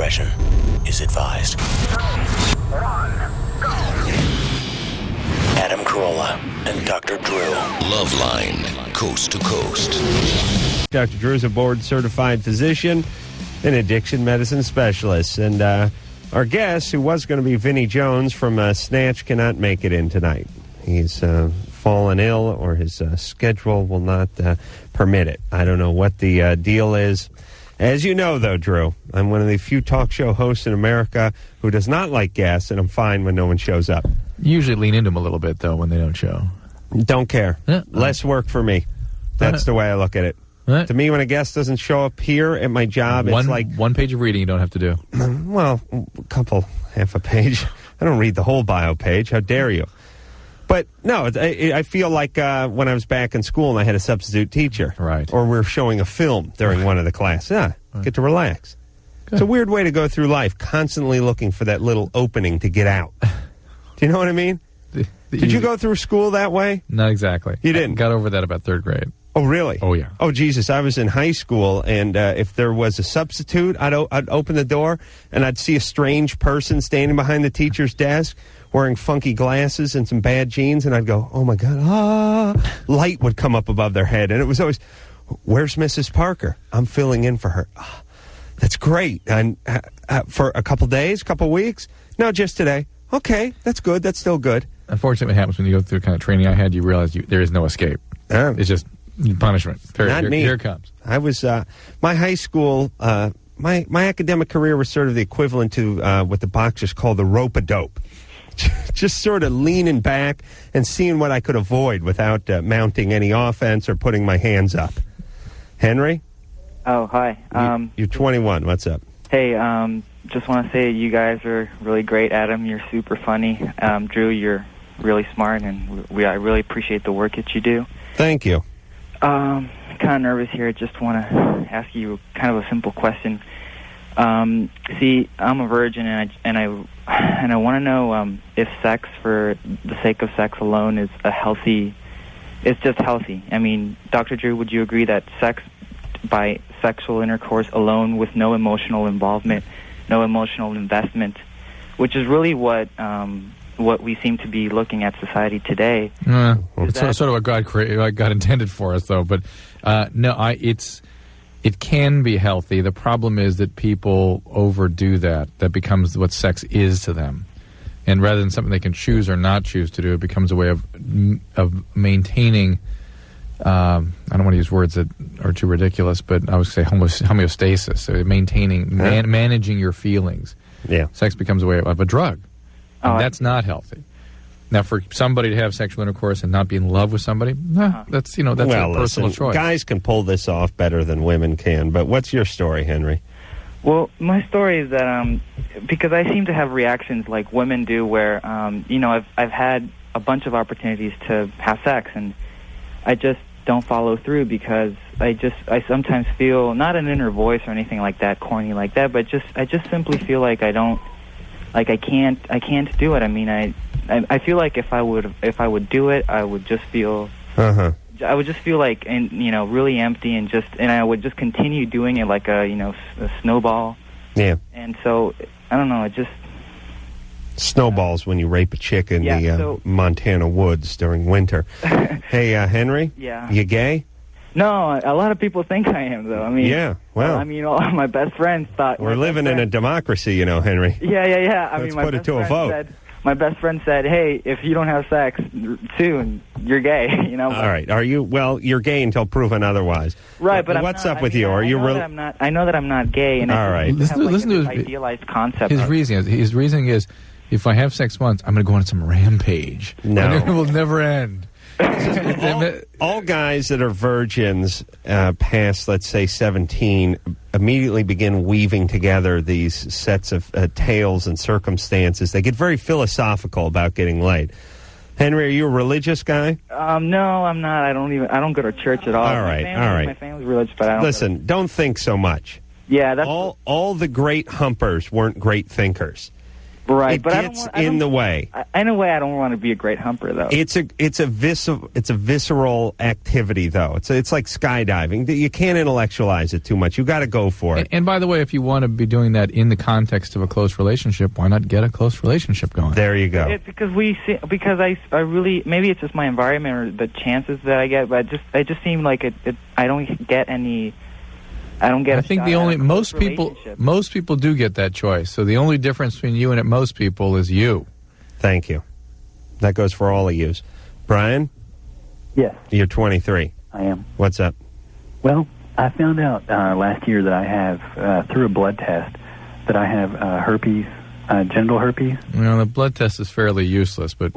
discretion is advised. 2, 1, go! Adam Carolla and Dr. Drew. LoveLine, coast to coast. Dr. Drew is a board-certified physician and addiction medicine specialist. And our guest, who was going to be Vinnie Jones from Snatch, cannot make it in tonight. He's fallen ill, or his schedule will not permit it. I don't know what the deal is. As you know, though, Drew, I'm one of the few talk show hosts in America who does not like guests, and I'm fine when no one shows up. You usually lean into them a little bit, though, when they don't show. Don't care. Yeah. Less work for me. That's the way I look at it. To me, when a guest doesn't show up here at my job, it's like... One page of reading you don't have to do. Well, half a page. I don't read the whole bio page. How dare you? But, no, I feel like when I was back in school and I had a substitute teacher. Right. Or we're showing a film during one of the classes. Get to relax. Good. It's a weird way to go through life, constantly looking for that little opening to get out. Do you know what I mean? Did you go through school that way? Not exactly. You didn't? I got over that about third grade. Oh, really? Oh, yeah. Oh, Jesus. I was in high school, and if there was a substitute, I'd open the door, and I'd see a strange person standing behind the teacher's desk wearing funky glasses and some bad jeans, and I'd go, oh, my God, light would come up above their head, and it was always, where's Mrs. Parker? I'm filling in for her. Oh, that's great. And for a couple days, couple weeks? No, just today. Okay, that's good. That's still good. Unfortunately, what happens when you go through the kind of training I had, you realize there is no escape. It's just punishment. Not me. Here it comes. I was, my high school, my academic career was sort of the equivalent to what the boxers call the rope-a-dope. Just sort of leaning back and seeing what I could avoid without mounting any offense or putting my hands up. Henry? Oh, hi. You're 21. What's up? Hey, just want to say you guys are really great. Adam, you're super funny. Drew, you're really smart, and I really appreciate the work that you do. Thank you. Kind of nervous here. Just want to ask you kind of a simple question. See, I'm a virgin, and I want to know if sex for the sake of sex alone is it's just healthy. I mean, Dr. Drew, would you agree that sex by sexual intercourse alone with no emotional involvement, no emotional investment, which is really what we seem to be looking at society today? It's sort of what God intended for us, though. But it can be healthy. The problem is that people overdo that. That becomes what sex is to them. And rather than something they can choose or not choose to do, it becomes a way of maintaining, I don't want to use words that are too ridiculous, but I would say homeostasis, so maintaining, managing your feelings. Yeah. Sex becomes a way of a drug. And that's not healthy. Now, for somebody to have sexual intercourse and not be in love with somebody, that's a personal choice. Guys can pull this off better than women can. But what's your story, Henry? Well, my story is that because I seem to have reactions like women do, where I've had a bunch of opportunities to have sex, and I just don't follow through because I sometimes feel not an inner voice or anything like that, corny like that, but I just simply feel like I can't do it. I mean, I feel like if I would do it, I would just feel I would just feel like really empty, and I would just continue doing it like a snowball. Yeah. And so I don't know, it just snowballs when you rape a chick in the Montana woods during winter. Hey, Henry? Yeah. You gay? No, a lot of people think I am, though. I mean, yeah, well, all my best friends thought... We're living in a democracy, Henry. Yeah. Let's put it to a vote. My best friend said, hey, if you don't have sex soon, you're gay, All right. Are you? Well, you're gay until proven otherwise. Right, but what's up with you? Are you really... I know that I'm not gay, and all right. Listen to his idealized concept. His reasoning is, if I have sex once, I'm going to go on some rampage. No. And it will never end. All guys that are virgins past, let's say, 17, immediately begin weaving together these sets of tales and circumstances. They get very philosophical about getting laid. Henry, are you a religious guy? No, I'm not. I don't go to church at all. All right. My family's religious, but I don't. Listen, don't think so much. Yeah, that's all the great humpers weren't great thinkers. Right, it but gets in the way. In a way, I don't want to be a great humper, though. It's a visceral activity, though. It's like skydiving. You can't intellectualize it too much. You got to go for it. And by the way, if you want to be doing that in the context of a close relationship, why not get a close relationship going? There you go. Because I really, maybe it's just my environment or the chances that I get, but it just seemed like I don't get any. I think most people do get that choice. So the only difference between you and most people is you. Thank you. That goes for all of yous. Brian? Yes. You're 23. I am. What's up? Well, I found out last year that I have, through a blood test, that I have herpes, genital herpes. Well, the blood test is fairly useless, but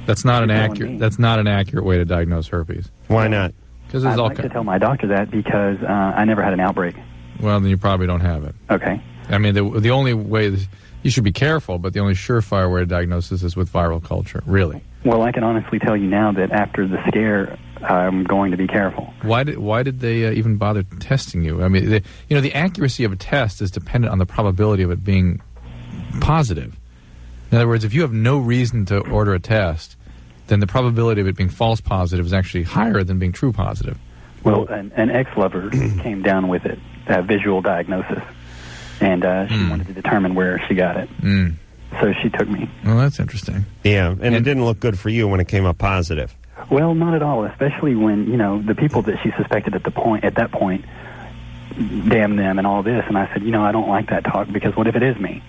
that's not an accurate way to diagnose herpes. Why not? I'd like to tell my doctor that because I never had an outbreak. Well, then you probably don't have it. Okay. I mean, the only way you should be careful, but the only surefire way to diagnose this is with viral culture. Really. Well, I can honestly tell you now that after the scare, I'm going to be careful. Why did they even bother testing you? I mean, the accuracy of a test is dependent on the probability of it being positive. In other words, if you have no reason to order a test, then the probability of it being false positive is actually higher than being true positive. Well, an ex-lover came down with it, visual diagnosis, and she wanted to determine where she got it. So she took me. Well, that's interesting. Yeah, and it didn't look good for you when it came up positive. Well, not at all, especially when, the people that she suspected at that point, damn them and all this, and I said, I don't like that talk because what if it is me?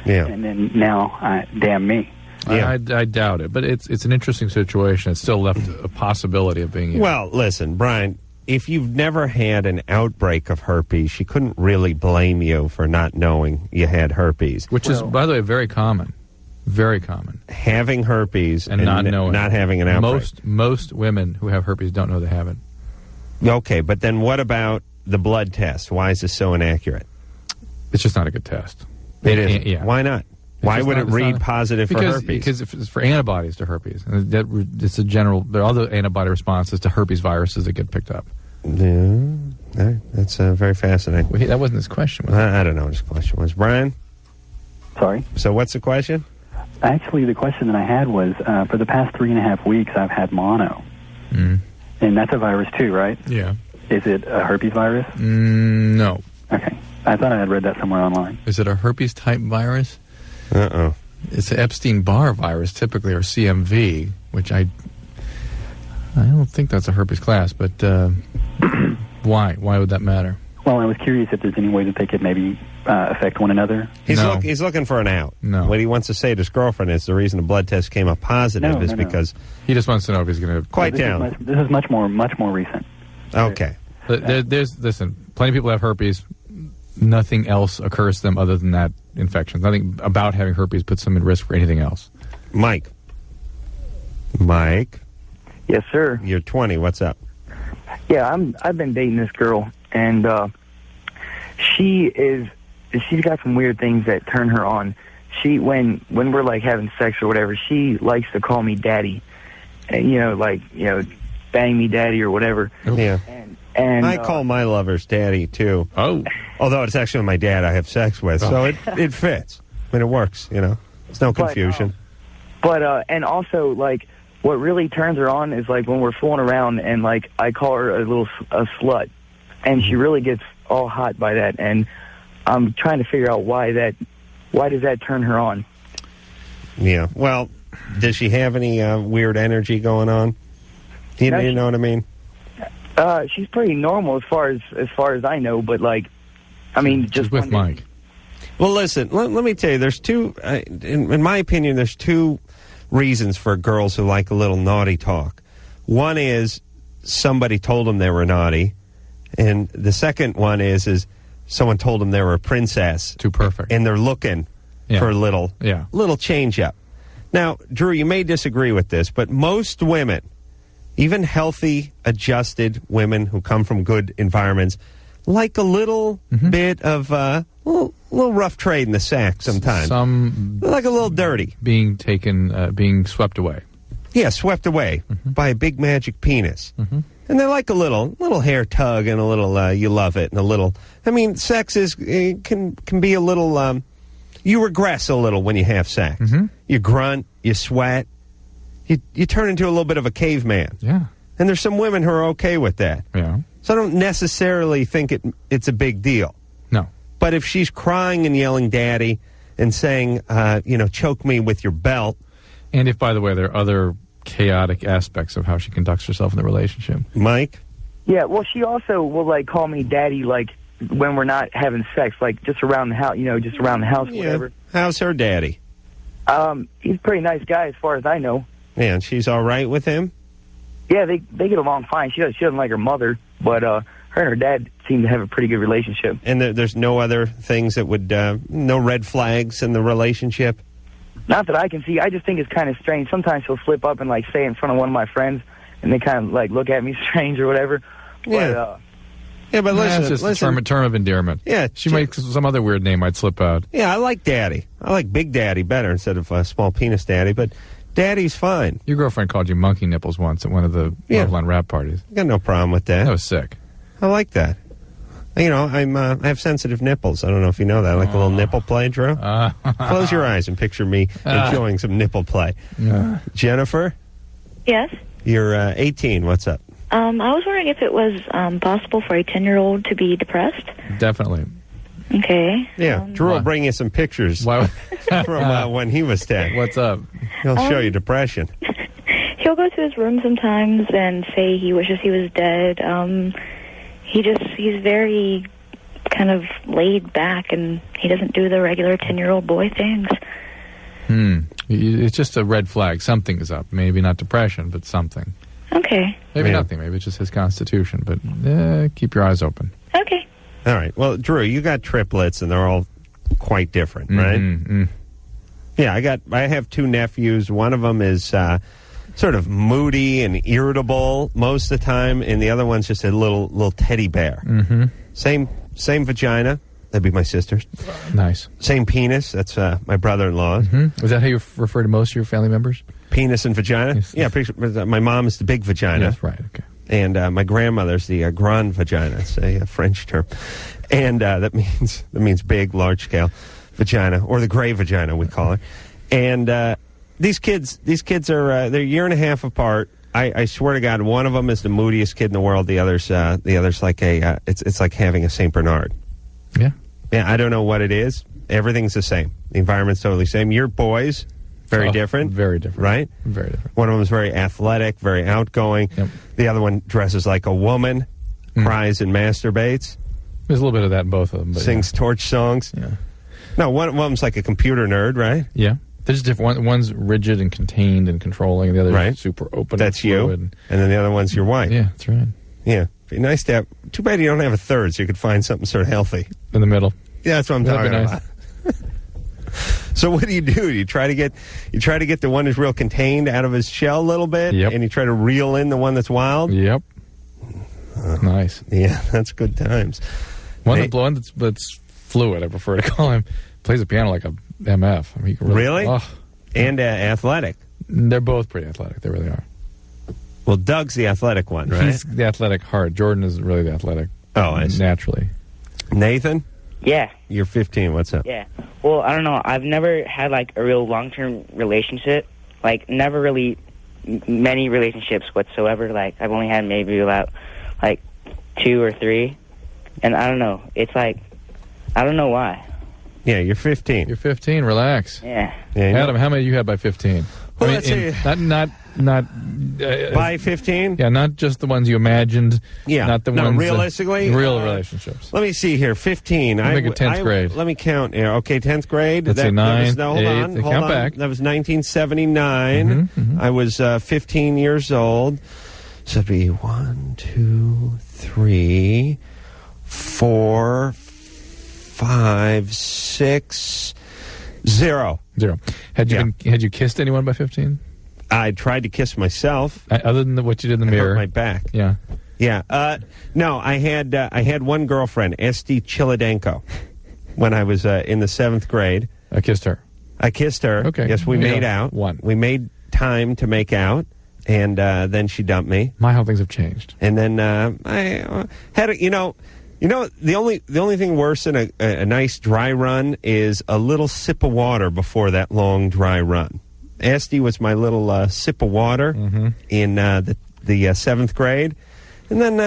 Yeah. And then now, damn me. Yeah. I doubt it, but it's an interesting situation. It's still left a possibility of being. Well, listen, Brian, if you've never had an outbreak of herpes, she couldn't really blame you for not knowing you had herpes. Which is, by the way, very common. Very common. Having herpes and not knowing. Not having an outbreak. Most women who have herpes don't know they have it. Okay, but then what about the blood test? Why is this so inaccurate? It's just not a good test. It isn't? Yeah. Why not? Why would it read positive for herpes? Because if it's for antibodies to herpes. It's a general. There are other antibody responses to herpes viruses that get picked up. Yeah, that's very fascinating. Well, that wasn't his question, was it? I don't know what his question was. Brian? Sorry? So what's the question? Actually, the question that I had was, for the past 3.5 weeks, I've had mono. And that's a virus too, right? Yeah. Is it a herpes virus? No. Okay. I thought I had read that somewhere online. Is it a herpes-type virus? Uh-oh. It's an Epstein-Barr virus, typically, or CMV, which I don't think that's a herpes class, but why? Why would that matter? Well, I was curious if there's any way that they could maybe affect one another. He's looking for an out. No. What he wants to say to his girlfriend is the reason the blood test came up positive is because... He just wants to know if he's going to... Quite down. This is much more recent. Okay. Listen, plenty of people have herpes. Nothing else occurs to them other than that infection. Nothing about having herpes puts them at risk for anything else. Mike. Yes, sir. You're 20. What's up? Yeah, I've been dating this girl, and she's got some weird things that turn her on. When we're like having sex or whatever, she likes to call me daddy, and bang me daddy or whatever. Yeah. And I call my lovers daddy too. Oh. Although it's actually my dad I have sex with, so it fits. I mean, it works. It's no confusion. And also like what really turns her on is like when we're fooling around and like I call her a slut, and she really gets all hot by that, and I'm trying to figure out why does that turn her on? Yeah. Well, does she have any weird energy going on? You know what I mean? She's pretty normal as far as I know, but like, I mean, just with Mike. Well, listen. Let me tell you. There's two. In my opinion, there's two reasons for girls who like a little naughty talk. One is somebody told them they were naughty, and the second one is someone told them they were a princess. Too perfect. And they're looking for a little change up. Now, Drew, you may disagree with this, but most women, even healthy, adjusted women who come from good environments, like a little bit of little rough trade in the sack sometimes. Like a little dirty. Being taken, being swept away. Yeah, swept away by a big magic penis. And they like a little hair tug and a little you love it and a little. I mean, sex can be a little you regress a little when you have sex. Mm-hmm. You grunt, you sweat, you turn into a little bit of a caveman. Yeah. And there's some women who are okay with that. Yeah. So I don't necessarily think it's a big deal. No. But if she's crying and yelling daddy and saying, choke me with your belt. And if, by the way, there are other chaotic aspects of how she conducts herself in the relationship. Mike? Yeah, well, she also will, like, call me daddy, like, when we're not having sex, like, just around the house, just around the house, whatever. How's her daddy? He's a pretty nice guy as far as I know. Yeah, and she's all right with him? Yeah, they get along fine. She doesn't like her mother, but her and her dad seem to have a pretty good relationship. And there's no other things that would, no red flags in the relationship? Not that I can see. I just think it's kind of strange. Sometimes she'll slip up and, like, say in front of one of my friends, and they kind of, like, look at me strange or whatever. Yeah. But It's just a term of endearment. Yeah. She makes some other weird name might slip out. Yeah, I like daddy. I like big daddy better instead of small penis daddy, but daddy's fine. Your girlfriend called you monkey nipples once at one of the LoveLine rap parties. I got no problem with that. That was sick. I like that. I have sensitive nipples. I don't know if you know that. I like a little nipple play, Drew. Close your eyes and picture me enjoying some nipple play. Jennifer? Yes? You're 18. What's up? I was wondering if it was possible for a 10-year-old to be depressed. Definitely. Okay. Yeah, Drew will bring you some pictures from when he was 10. What's up? He'll show you depression. He'll go to his room sometimes and say he wishes he was dead. He's very kind of laid back, and he doesn't do the regular 10-year-old boy things. It's just a red flag. Something is up. Maybe not depression, but something. Okay. Maybe nothing. Maybe it's just his constitution. But keep your eyes open. Okay. All right. Well, Drew, you got triplets, and they're all quite different, right? Mm-hmm. Yeah, I have two nephews. One of them is sort of moody and irritable most of the time, and the other one's just a little teddy bear. Mm-hmm. Same vagina. That'd be my sister's. Nice. Same penis. That's my brother-in-law's. Mm-hmm. Is that how you refer to most of your family members? Penis and vagina? Yes. Yeah, my mom is the big vagina. That's right, okay. And my grandmother's the grand vagina. It's a French term. And that means big, large-scale vagina, or the gray vagina, we call it. And these kids are they're a year and a half apart. I swear to God, one of them is the moodiest kid in the world. The other's like it's like having a Saint Bernard. Yeah. Yeah, I don't know what it is. Everything's the same. The environment's totally the same. Your boys, very different. Very different. Right? Very different. One of them is very athletic, very outgoing. Yep. The other one dresses like a woman, cries and masturbates. There's a little bit of that in both of them. But sings torch songs. Yeah. No, one of them's like a computer nerd, right? Yeah. They're just different. One's rigid and contained and controlling. The other's super open. That's and fluid. you. And then the other one's your wife. Yeah, that's right. Yeah. Be nice to have. Too bad you don't have a third, so you could find something sort of healthy. In the middle. Yeah, that's what I'm talking Nice. about. So what do? You try to get the one who's real contained out of his shell a little bit, and you try to reel in the one that's wild. Yep. Nice. Yeah, that's good times. One that's fluid. I prefer to call him. Plays the piano like a MF. I mean, he can really? And athletic. They're both pretty athletic. They really are. Well, Doug's the athletic one, right? He's the athletic heart. Jordan isn't really the athletic. Oh, naturally. Nathan? Yeah. You're 15. What's up? Yeah. Well, I don't know. I've never had, like, a real long-term relationship. Like, never really many relationships whatsoever. Like, I've only had maybe about, like, 2 or 3. And I don't know. It's like, I don't know why. Yeah, you're 15. You're 15. Relax. Yeah. Adam, how many you had by 15? Well, I mean, not by 15? Yeah, not just the ones you imagined. Yeah. Not the ones. Realistically? Real relationships. Let me see here. 15. I think 10th grade. Let me count here. Okay, 10th grade. Let's say 9, hold 8. on. Count back. That was 1979. I was 15 years old. So it'd be 1, 2, 3, 4, 5, 6, 0. 0. Had you kissed anyone by 15? I tried to kiss myself. Other than what you did in the mirror. Hurt my back. Yeah. Yeah. No, I had one girlfriend, Esti Chiladenko, when I was in the 7th grade. I kissed her. Okay. Yes, we made out. We made time to make out, and then she dumped me. My how things have changed. And then I had You know, the only thing worse than a nice dry run is a little sip of water before that long dry run. Asti was my little sip of water in the 7th grade, and then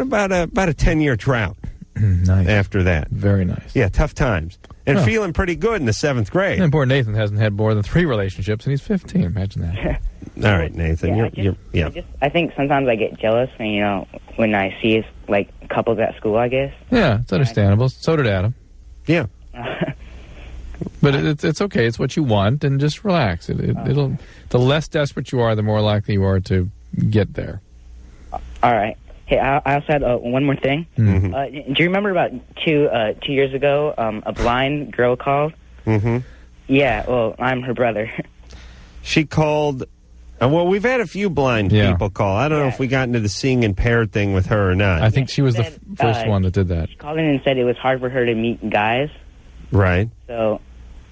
about a 10-year drought. Nice. After that. Very nice. Yeah, tough times. And feeling pretty good in the 7th grade. And poor Nathan hasn't had more than 3 relationships, and he's 15. Imagine that. All right, Nathan. I think sometimes I get jealous when I see like couples at school, I guess. Yeah, it's understandable. So did Adam. Yeah. But it's okay. It's what you want, and just relax. It'll. The less desperate you are, the more likely you are to get there. All right. Hey, I also had one more thing. Mm-hmm. Do you remember about 2 years ago, a blind girl called? Mm-hmm. Yeah, well, I'm her brother. She called... well, we've had a few blind people call. I don't know if we got into the seeing impaired thing with her or not. I think she was the first one that did that. She called in and said it was hard for her to meet guys. Right. So,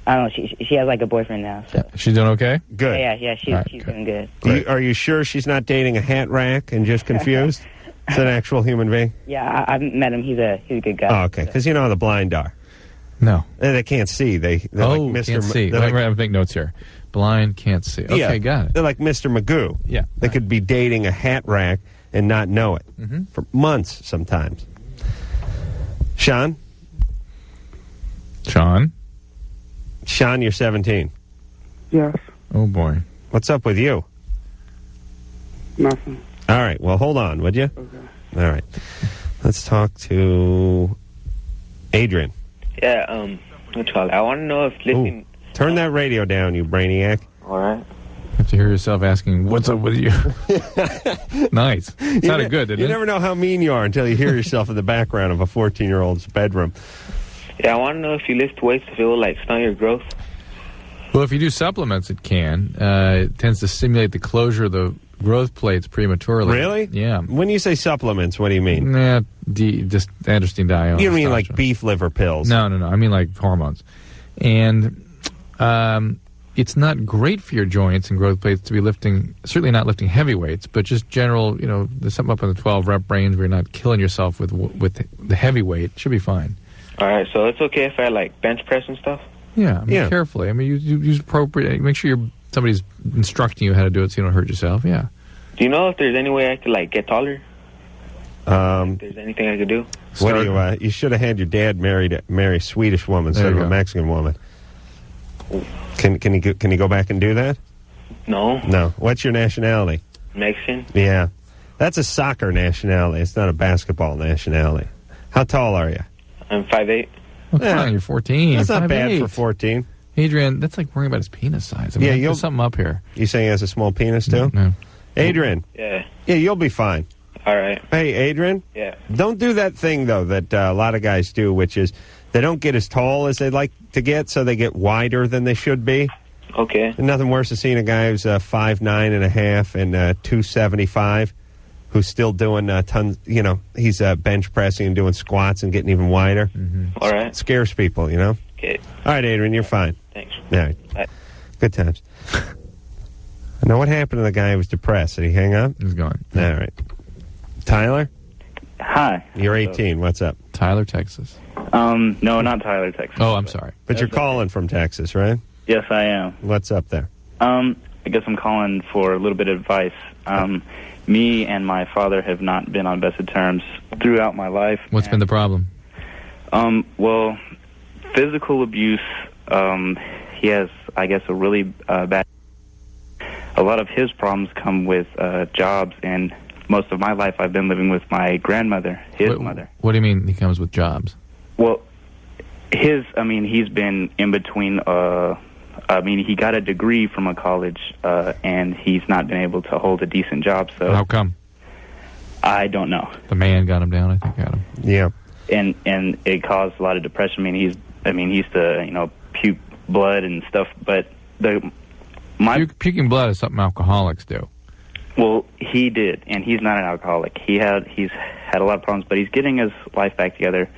I don't know, she has like a boyfriend now. So. She's doing okay? Good. Yeah, she's doing good. Are you sure she's not dating a hat rack and just confused? It's an actual human being? Yeah, I've met him. He's a good guy. Oh, okay. Because you know how the blind are. No. They can't see. They're like Mr. Can't see. Let me make notes here. Blind, can't see. Okay, got it. They're like Mr. Magoo. Yeah. They could be dating a hat rack and not know it for months sometimes. Sean? Sean, you're 17. Yes. Oh, boy. What's up with you? Nothing. All right. Well, hold on, would you? Okay. All right. Let's talk to Adrian. Yeah, I want to know if listening... Turn that radio down, you brainiac. All right. You have to hear yourself asking, what's up with you? Nice. Sounded good, didn't it? You never know how mean you are until you hear yourself in the background of a 14-year-old's bedroom. Yeah, I want to know if you lift weights if it will, like, stunt your growth. Well, if you do supplements, it can. It tends to stimulate the closure of the growth plates prematurely. Really? Yeah. When you say supplements, what do you mean? Just androstenedione. You don't mean like beef liver pills? No. I mean like hormones. And it's not great for your joints and growth plates to be lifting, certainly not lifting heavy weights, but just general, there's something up in the 12-rep range where you're not killing yourself with the heavy weight. It should be fine. All right, so it's okay if I, like, bench press and stuff? Yeah, carefully. I mean, you use appropriate. Make sure somebody's instructing you how to do it so you don't hurt yourself. Yeah. Do you know if there's any way I could, like, get taller? If there's anything I could do? What do you? You should have had your dad marry a Swedish woman instead of a Mexican woman. Can he go back and do that? No. What's your nationality? Mexican. Yeah, that's a soccer nationality. It's not a basketball nationality. How tall are you? I'm 5'8". Well, come on, you're 14. That's not 5'8". bad for 14. Adrian, that's like worrying about his penis size. I mean, there's something up here. You saying he has a small penis too? No. Adrian. Yeah. Yeah, you'll be fine. All right. Hey, Adrian. Yeah. Don't do that thing though that a lot of guys do, which is they don't get as tall as they'd like to get, so they get wider than they should be. Okay. And nothing worse than seeing a guy who's 5'9.5" and 275, who's still doing tons. He's bench pressing and doing squats and getting even wider. Mm-hmm. All right. It scares people, Okay. All right, Adrian, you're fine. Thanks. All right. Bye. Good times. Now, what happened to the guy who was depressed? Did he hang up? He's gone. All right. Tyler? Hi. You're 18. What's up? Tyler, Texas. No, not Tyler, Texas. Oh, I'm sorry. But you're calling from Texas, right? Yes, I am. What's up there? I guess I'm calling for a little bit of advice. Me and my father have not been on best of terms throughout my life. What's been the problem? Well, physical abuse. He has, I guess, a really bad... A lot of his problems come with jobs, and most of my life I've been living with my grandmother, his mother. What do you mean he comes with jobs? Well, he's been in between... he got a degree from a college, and he's not been able to hold a decent job. So how come? I don't know. The man got him down, I think, Adam. Yeah. And it caused a lot of depression. He used to, puke blood and stuff, but puking blood is something alcoholics do. Well, he did, and he's not an alcoholic. He's had a lot of problems, but he's getting his life back together.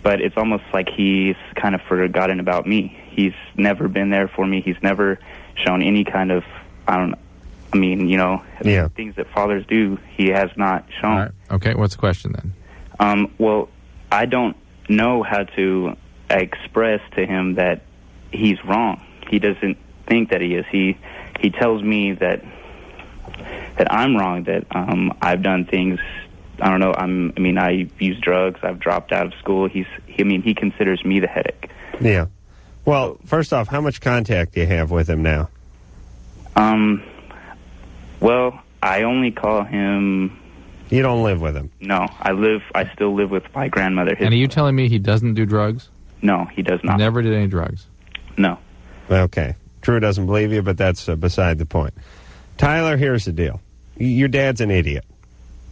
But it's almost like he's kind of forgotten about me. He's never been there for me. He's never shown any kind of, things that fathers do. He has not shown. All right. Okay, what's the question then? Well, I don't know how to express to him that he's wrong. He doesn't think that he is. He tells me that I'm wrong, that I've done things. I don't know. I use drugs. I've dropped out of school. He considers me the headache. Yeah. Well, first off, how much contact do you have with him now? Well, I only call him. You don't live with him? No, I still live with my grandmother. And are you telling me he doesn't do drugs? No, he does not. Never did any drugs? No. Okay. Drew doesn't believe you, but that's beside the point. Tyler, here's the deal. Your dad's an idiot.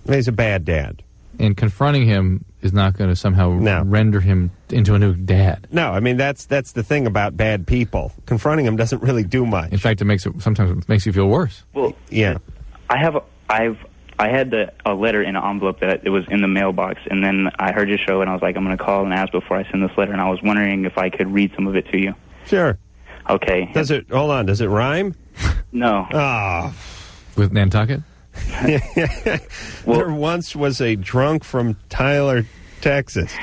He's a bad dad. And confronting him is not going to somehow render him into a new dad. No, I mean, that's the thing about bad people. Confronting him doesn't really do much. In fact, sometimes it makes you feel worse. Well, yeah. I had a letter in an envelope that it was in the mailbox, and then I heard your show, and I was like, I'm going to call and ask before I send this letter, and I was wondering if I could read some of it to you. Sure. Okay. Hold on, does it rhyme? No. Oh. With Nantucket? There once was a drunk from Tyler, Texas.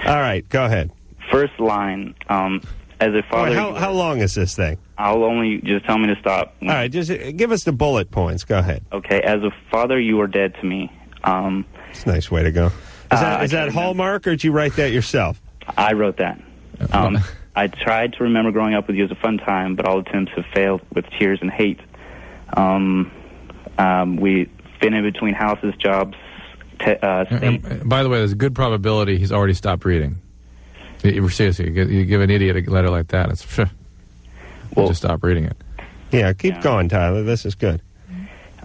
All right, go ahead. First line, as a father... How long is this thing? I'll only... Just tell me to stop. All right, just give us the bullet points. Go ahead. Okay, as a father, you are dead to me. It's a nice way to go. Is that Hallmark, or did you write that yourself? I wrote that. I tried to remember growing up with you as a fun time, but all attempts have failed with tears and hate. We've been in between houses, jobs, and by the way, there's a good probability he's already stopped reading. Seriously, you give an idiot a letter like that, we'll just stop reading it. Yeah, keep going, Tyler. This is good.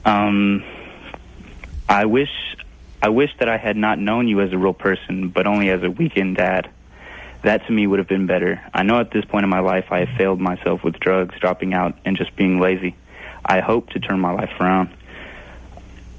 I wish that I had not known you as a real person, but only as a weekend dad. That to me would have been better. I know at this point in my life I have failed myself with drugs, dropping out, and just being lazy. I hope to turn my life around.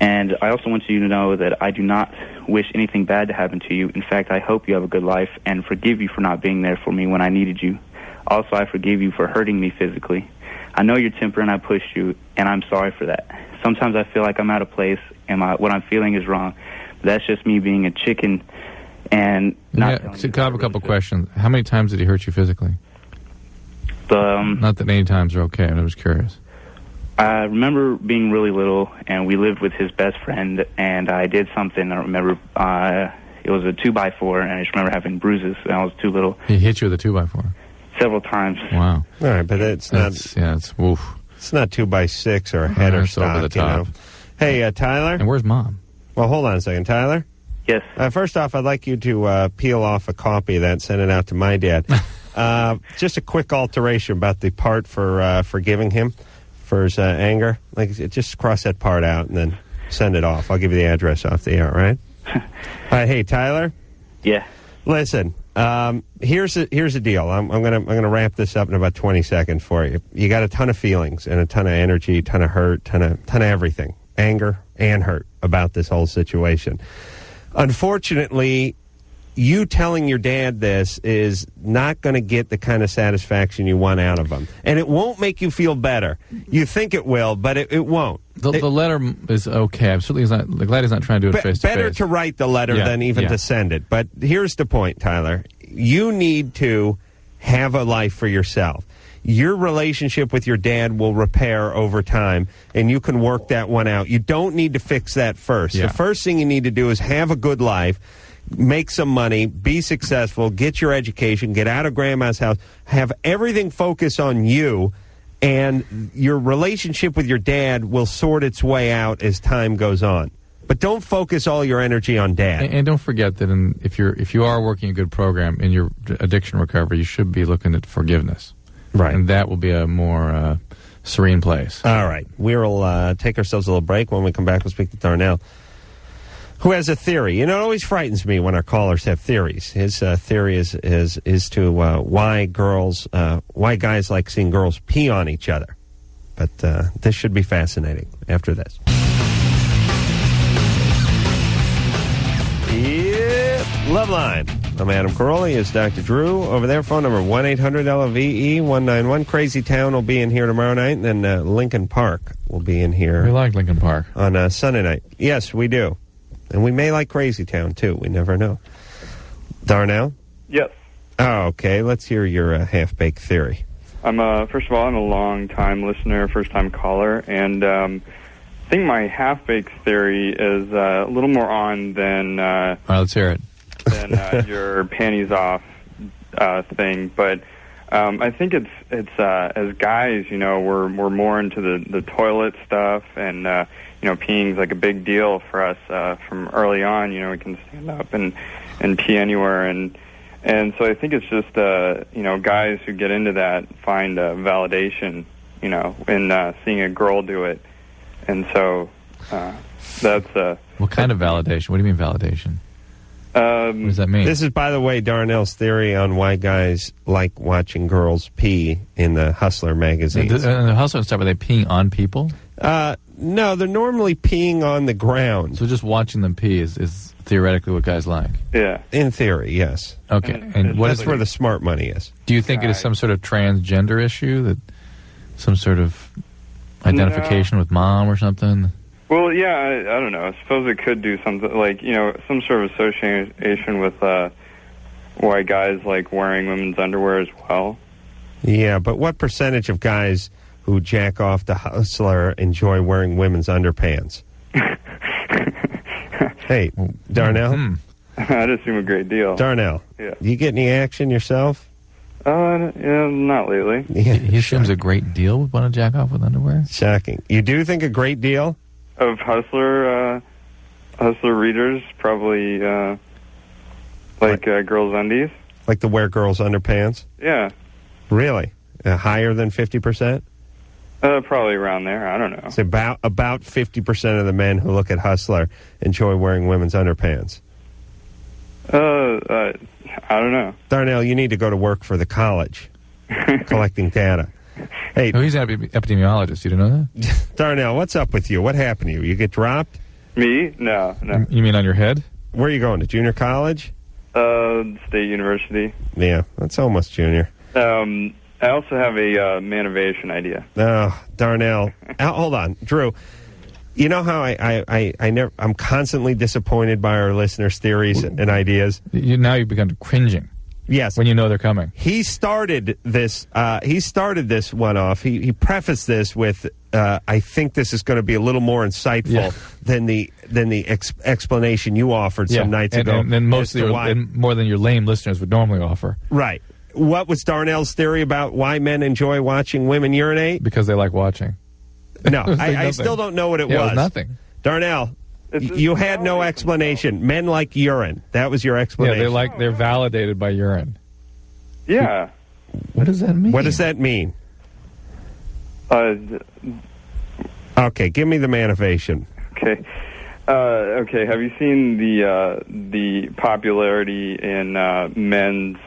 And I also want you to know that I do not wish anything bad to happen to you. In fact, I hope you have a good life and forgive you for not being there for me when I needed you. Also, I forgive you for hurting me physically. I know your temper and I pushed you, and I'm sorry for that. Sometimes I feel like I'm out of place and what I'm feeling is wrong. But that's just me being a chicken and not... Yeah, I have a couple questions. How many times did he hurt you physically? Not that any times are okay, I'm just curious. I remember being really little, and we lived with his best friend, and I did something. I remember it was a 2x4, and I just remember having bruises, and I was too little. He hit you with a 2x4? Several times. Wow. All right, but it's not... it's woof. It's not 2x6 or a head or stock, over the top. You know? Hey, Tyler? And where's Mom? Well, hold on a second. Tyler? Yes? First off, I'd like you to peel off a copy of that and send it out to my dad. Just a quick alteration about the part for forgiving him for his anger. Just cross that part out and then send it off. I'll give you the address off the air, all right? All right, hey, Tyler? Yeah? Listen, here's the deal. I'm gonna wrap this up in about 20 seconds for you. You got a ton of feelings and a ton of energy, ton of hurt, ton of everything, anger and hurt about this whole situation. Unfortunately, you telling your dad this is not going to get the kind of satisfaction you want out of him, and it won't make you feel better. You think it will, but it won't. The letter is okay. I'm certainly glad he's not trying to do it face to face. Better to write the letter than even to send it. But here's the point, Tyler. You need to have a life for yourself. Your relationship with your dad will repair over time, and you can work that one out. You don't need to fix that first. Yeah. The first thing you need to do is have a good life, make some money, be successful, get your education, get out of grandma's house, have everything focus on you, and your relationship with your dad will sort its way out as time goes on. But don't focus all your energy on dad. And don't forget that if you are working a good program in your addiction recovery, you should be looking at forgiveness. Right. And that will be a more serene place. All right. We'll take ourselves a little break. When we come back, we'll speak to Darnell, who has a theory. You know, it always frightens me when our callers have theories. His theory is to why guys like seeing girls pee on each other. But this should be fascinating after this. Yep, LoveLine. I'm Adam Carolla. Is Dr. Drew over there? Phone number 1-800-LOVE-191. Crazy Town will be in here tomorrow night, and then Lincoln Park will be in here. We like Lincoln Park on Sunday night. Yes, we do. And we may like Crazy Town, too. We never know. Darnell? Yes. Oh, okay. Let's hear your half-baked theory. First of all, I'm a long-time listener, first-time caller, and I think my half-baked theory is a little more on than All right, let's hear it. than your panties off thing. But I think it's as guys, we're more into the toilet stuff, and peeing's like a big deal for us from early on. We can stand up and pee anywhere, and so I think it's just guys who get into that find validation, in seeing a girl do it, and so that's what kind of validation? What do you mean validation? What does that mean? This is, by the way, Darnell's theory on why guys like watching girls pee in the Hustler magazines. The Hustler and stuff, are they peeing on people? No, they're normally peeing on the ground. So just watching them pee is theoretically what guys like? Yeah. In theory, yes. Okay. And what that's is where the smart money is. Do you think it is some sort of transgender issue, that some sort of identification with mom or something? Well, yeah, I don't know. I suppose it could do something like, some sort of association with why guys like wearing women's underwear as well. Yeah, but what percentage of guys who jack off the Hustler enjoy wearing women's underpants? Hey, Darnell? I'd assume a great deal. Darnell, yeah. You get any action yourself? Not lately. Yeah, he assumes a great deal would want to jack off with underwear? Shocking. You do think a great deal? Of Hustler readers, probably girls' undies. Like to wear girls' underpants? Yeah. Really? Higher than 50%? Probably around there. I don't know. It's about 50% of the men who look at Hustler enjoy wearing women's underpants. I don't know. Darnell, you need to go to work for the college, collecting data. Hey, he's an epidemiologist. You didn't know that? Darnell, what's up with you? What happened to you? You get dropped? Me? No. You mean on your head? Where are you going, to junior college? State University. Yeah, that's almost junior. I also have a manovation idea. Oh, Darnell. Hold on, Drew. You know how I'm constantly disappointed by our listeners' theories and ideas? Now you've begun cringing. Yes. When you know they're coming. He started this one off. He prefaced this with, I think this is going to be a little more insightful than the explanation you offered some nights ago. And more than your lame listeners would normally offer. Right. What was Darnell's theory about why men enjoy watching women urinate? Because they like watching. No, I still don't know what it was. It was nothing. Darnell, you had no explanation. Men like urine. That was your explanation. Yeah, they're validated by urine. Yeah. What does that mean? What does that mean? Okay, give me the manovation. Okay. Okay. Have you seen the popularity in men's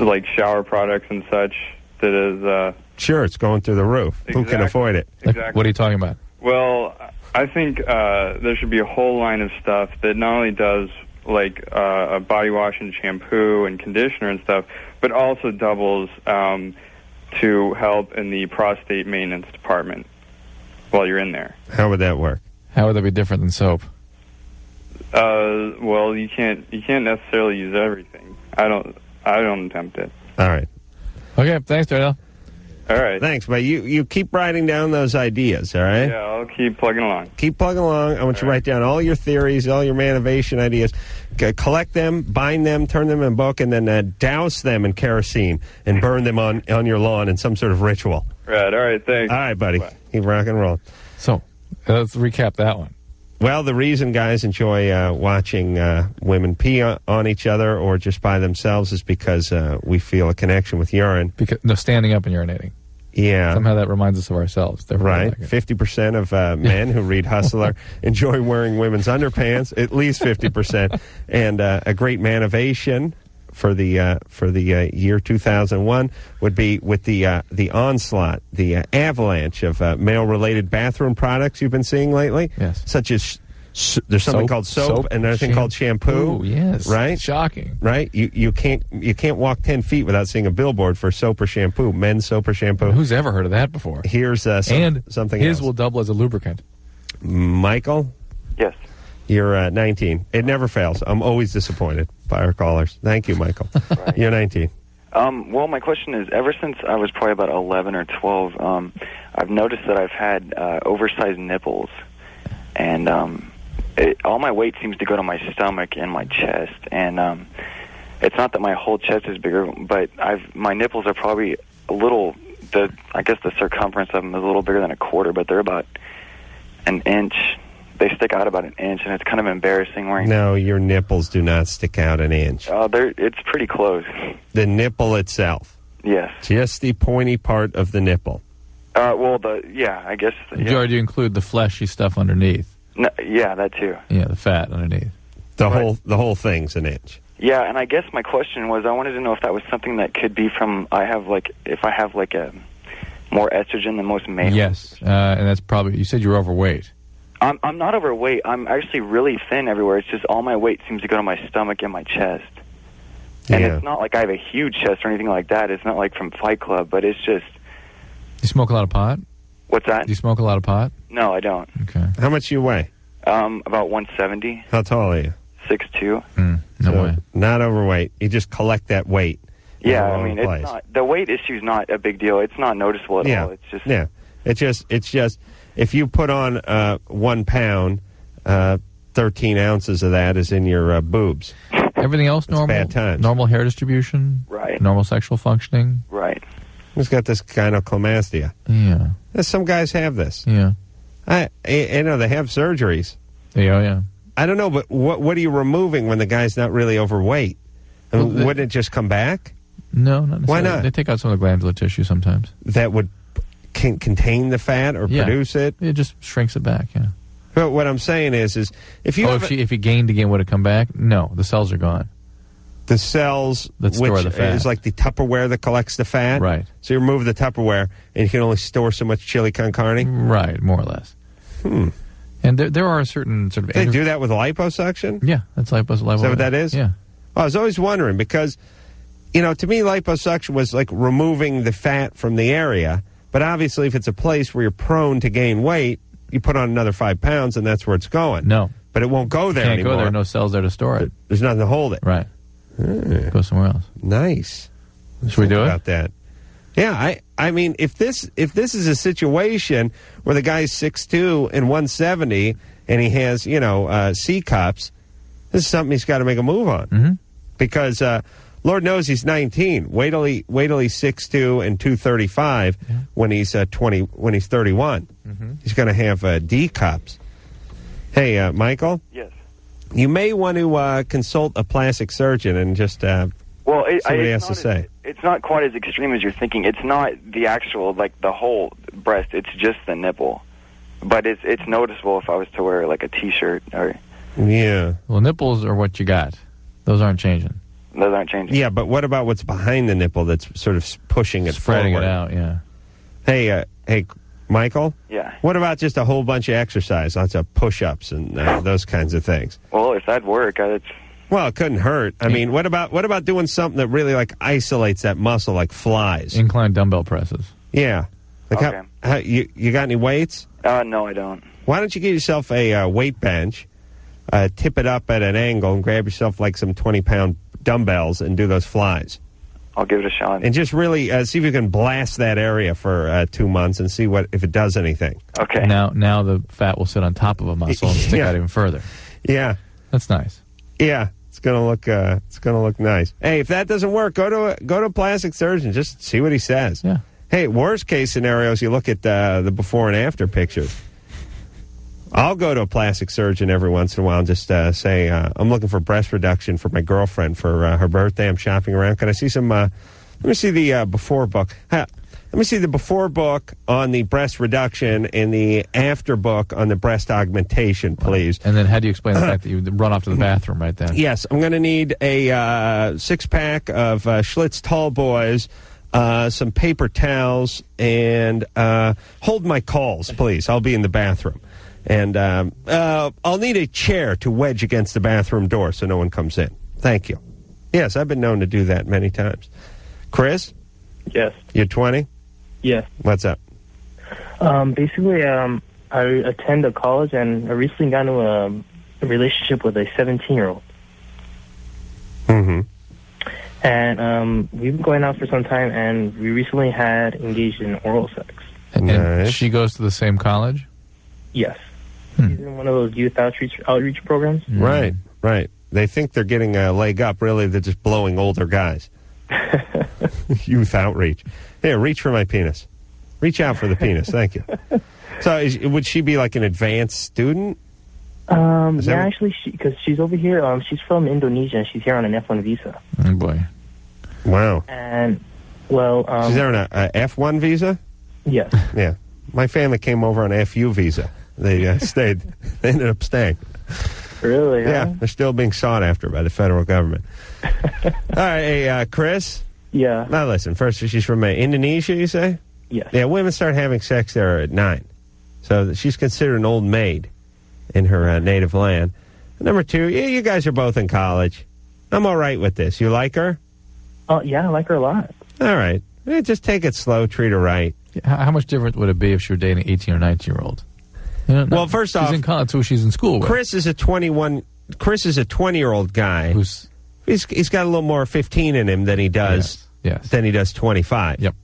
like shower products and such? That is. Sure, it's going through the roof. Exactly. Who can afford it? Exactly. What are you talking about? Well, I think there should be a whole line of stuff that not only does like a body wash and shampoo and conditioner and stuff, but also doubles to help in the prostate maintenance department while you're in there. How would that work? How would that be different than soap? Well, you can't necessarily use everything. I don't attempt it. All right. Okay, thanks, Darnell. All right. Thanks, but you keep writing down those ideas, all right? Yeah, I'll keep plugging along. Keep plugging along. I want you to write down all your theories, all your manovation ideas. Collect them, bind them, turn them in a book, and then douse them in kerosene and burn them on your lawn in some sort of ritual. Right. All right. Thanks. All right, buddy. Bye. Keep rock and roll. So, let's recap that one. Well, the reason guys enjoy watching women pee on each other or just by themselves is because we feel a connection with urine. Standing up and urinating. Yeah. Somehow that reminds us of ourselves. Right. 50% of men who read Hustler enjoy wearing women's underpants, at least 50%. And a great manovation for the year 2001 would be with the onslaught, the avalanche of male-related bathroom products you've been seeing lately. Yes. Such as there's something called soap and another thing called shampoo. Yes. Right? Shocking. Right? You can't walk 10 feet without seeing a billboard for soap or shampoo, men's soap or shampoo. Who's ever heard of that before? Here's something his else. will double as a lubricant. Michael? Yes. You're 19. It never fails. I'm always disappointed by our callers. Thank you, Michael. Right. You're 19. Well, my question is, ever since I was probably about 11 or 12, I've noticed that I've had oversized nipples, and all my weight seems to go to my stomach and my chest, and it's not that my whole chest is bigger, but my nipples are probably a little, I guess the circumference of them is a little bigger than a quarter, but they're about an inch. They stick out about an inch, and it's kind of embarrassing. No, your nipples do not stick out an inch. It's pretty close. The nipple itself. Yes. Just the pointy part of the nipple. I guess. Yeah. Or do you include the fleshy stuff underneath? No, yeah, that too. Yeah, the fat underneath. The whole thing's an inch. Yeah, and I guess my question was, I wanted to know if that was something that could be from if I have like a more estrogen than most males. Yes, and that's probably, you said you were overweight. I'm not overweight. I'm actually really thin everywhere. It's just all my weight seems to go to my stomach and my chest. And it's not like I have a huge chest or anything like that. It's not like from Fight Club, but it's just... You smoke a lot of pot? What's that? Do you smoke a lot of pot? No, I don't. Okay. How much you weigh? About 170. How tall are you? 6'2". No way. Not overweight. You just collect that weight. Yeah, I mean, it's not, the weight issue's not a big deal. It's not noticeable at all. It's just... Yeah. It's just if you put on 1 pound, 13 ounces of that is in your boobs. Everything else It's normal? bad times. Normal hair distribution? Right. Normal sexual functioning? Right. Who's got this gynecomastia? Yeah. Some guys have this. Yeah. I know they have surgeries. Yeah. I don't know, but what are you removing when the guy's not really overweight? I mean, wouldn't it just come back? No, not necessarily. Why not? They take out some of the glandular tissue sometimes. That would contain the fat or produce it? It just shrinks it back, yeah. But what I'm saying is if you if you gained again, would it come back? No, the cells are gone. The cells, that store the fat, is like the Tupperware that collects the fat. Right. So you remove the Tupperware, and you can only store so much chili con carne. Right, more or less. And there are certain sort of... They do that with liposuction? Yeah, that's liposuction. Is that what that is? Yeah. Well, I was always wondering because, to me, liposuction was like removing the fat from the area. But obviously, if it's a place where you're prone to gain weight, you put on another 5 pounds, and that's where it's going. No. But it won't go there Can't anymore. go there. No cells there to store it. There's nothing to hold it. Right. Go somewhere else. Nice. Should we do it? About that. Yeah, I mean, if this is a situation where the guy's 6'2" and 170, and he has, C cups, this is something he's got to make a move on. Mm-hmm. Because Lord knows he's 19. Wait till he's 6'2" and 235 when he's 31. Mm-hmm. He's going to have D cups. Hey, Michael? Yes. You may want to consult a plastic surgeon and just see what he has to say. It's not quite as extreme as you're thinking. It's not the actual, the whole breast. It's just the nipple. But it's noticeable if I was to wear, a T-shirt. Yeah. Well, nipples are what you got. Those aren't changing. Those aren't changing. Yeah, but what about what's behind the nipple that's sort of pushing it Spreading forward? it out, yeah. Hey, Michael? Yeah. What about just a whole bunch of exercise, lots of push-ups and those kinds of things? Well, if that'd work, Well, it couldn't hurt. I mean, what about doing something that really isolates that muscle, like flies? Incline dumbbell presses. Yeah. Okay. How, you got any weights? No, I don't. Why don't you get yourself a weight bench, tip it up at an angle, and grab yourself some 20-pound dumbbells and do those flies? I'll give it a shot. And just really see if you can blast that area for 2 months and see if it does anything. Okay. Now the fat will sit on top of a muscle and stick out even further. Yeah. That's nice. Yeah. It's gonna look nice. Hey, if that doesn't work, go to a plastic surgeon. Just see what he says. Yeah. Hey, worst case scenarios, you look at the before and after pictures. I'll go to a plastic surgeon every once in a while and just say, I'm looking for breast reduction for my girlfriend for her birthday. I'm shopping around. Can I see some, let me see the before book. Let me see the before book on the breast reduction and the after book on the breast augmentation, please. And then how do you explain the fact that you run off to the bathroom right then? Yes, I'm going to need a 6-pack of Schlitz Tall Boys, some paper towels, and hold my calls, please. I'll be in the bathroom. And I'll need a chair to wedge against the bathroom door so no one comes in. Thank you. Yes, I've been known to do that many times. Chris? Yes. You're 20? Yes. What's up? Basically, I attend a college, and I recently got into a relationship with a 17-year-old. Mm-hmm. And we've been going out for some time, and we recently had engaged in oral sex. And she goes to the same college? Yes. She's in one of those youth outreach programs. Right, right. They think they're getting a leg up. Really, they're just blowing older guys. Youth outreach. Here, reach for my penis. Reach out for the penis. Thank you. So would she be like an advanced student? Actually, because she's over here. She's from Indonesia, and she's here on an F1 visa. Oh, boy. Wow. And, well... she's there on a F1 visa? Yes. Yeah. My family came over on an FU visa. They stayed. They ended up staying. Really? Huh? Yeah, they're still being sought after by the federal government. All right, hey, Chris? Yeah. Now listen, first, she's from Indonesia, you say? Yes. Yeah, women start having sex there at 9. So she's considered an old maid in her native land. Number 2, you guys are both in college. I'm all right with this. You like her? Oh, yeah, I like her a lot. All right. Just take it slow, treat her right. How much different would it be if she were dating an 18 or 19-year-old? You know, well, first off, she's in college, so she's in school with. Chris is a 20-year-old guy. He's got a little more 15 in him than he does. Yes. Than he does 25. Yep.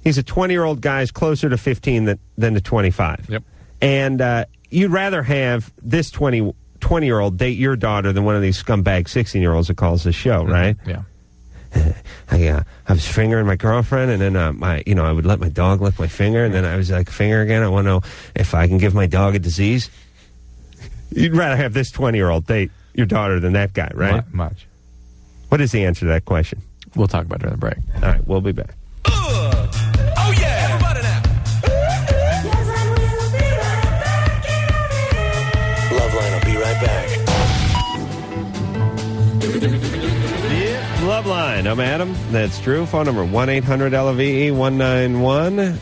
He's a 20-year-old guy, is closer to 15 than to 25. Yep. And you'd rather have this 20-year-old date your daughter than one of these scumbag 16-year-olds that calls the show, right? Yeah. I was fingering my girlfriend, and then I would let my dog lick my finger, and then I was like, finger again. I want to know if I can give my dog a disease. You'd rather have this 20-year-old date your daughter than that guy, right? Much. What is the answer to that question? We'll talk about it during the break. All right, we'll be back. Oh, yeah, everybody now. LoveLine will be right back. LoveLine. I'm Adam. That's Drew. Phone number 1-800-LOVE-191.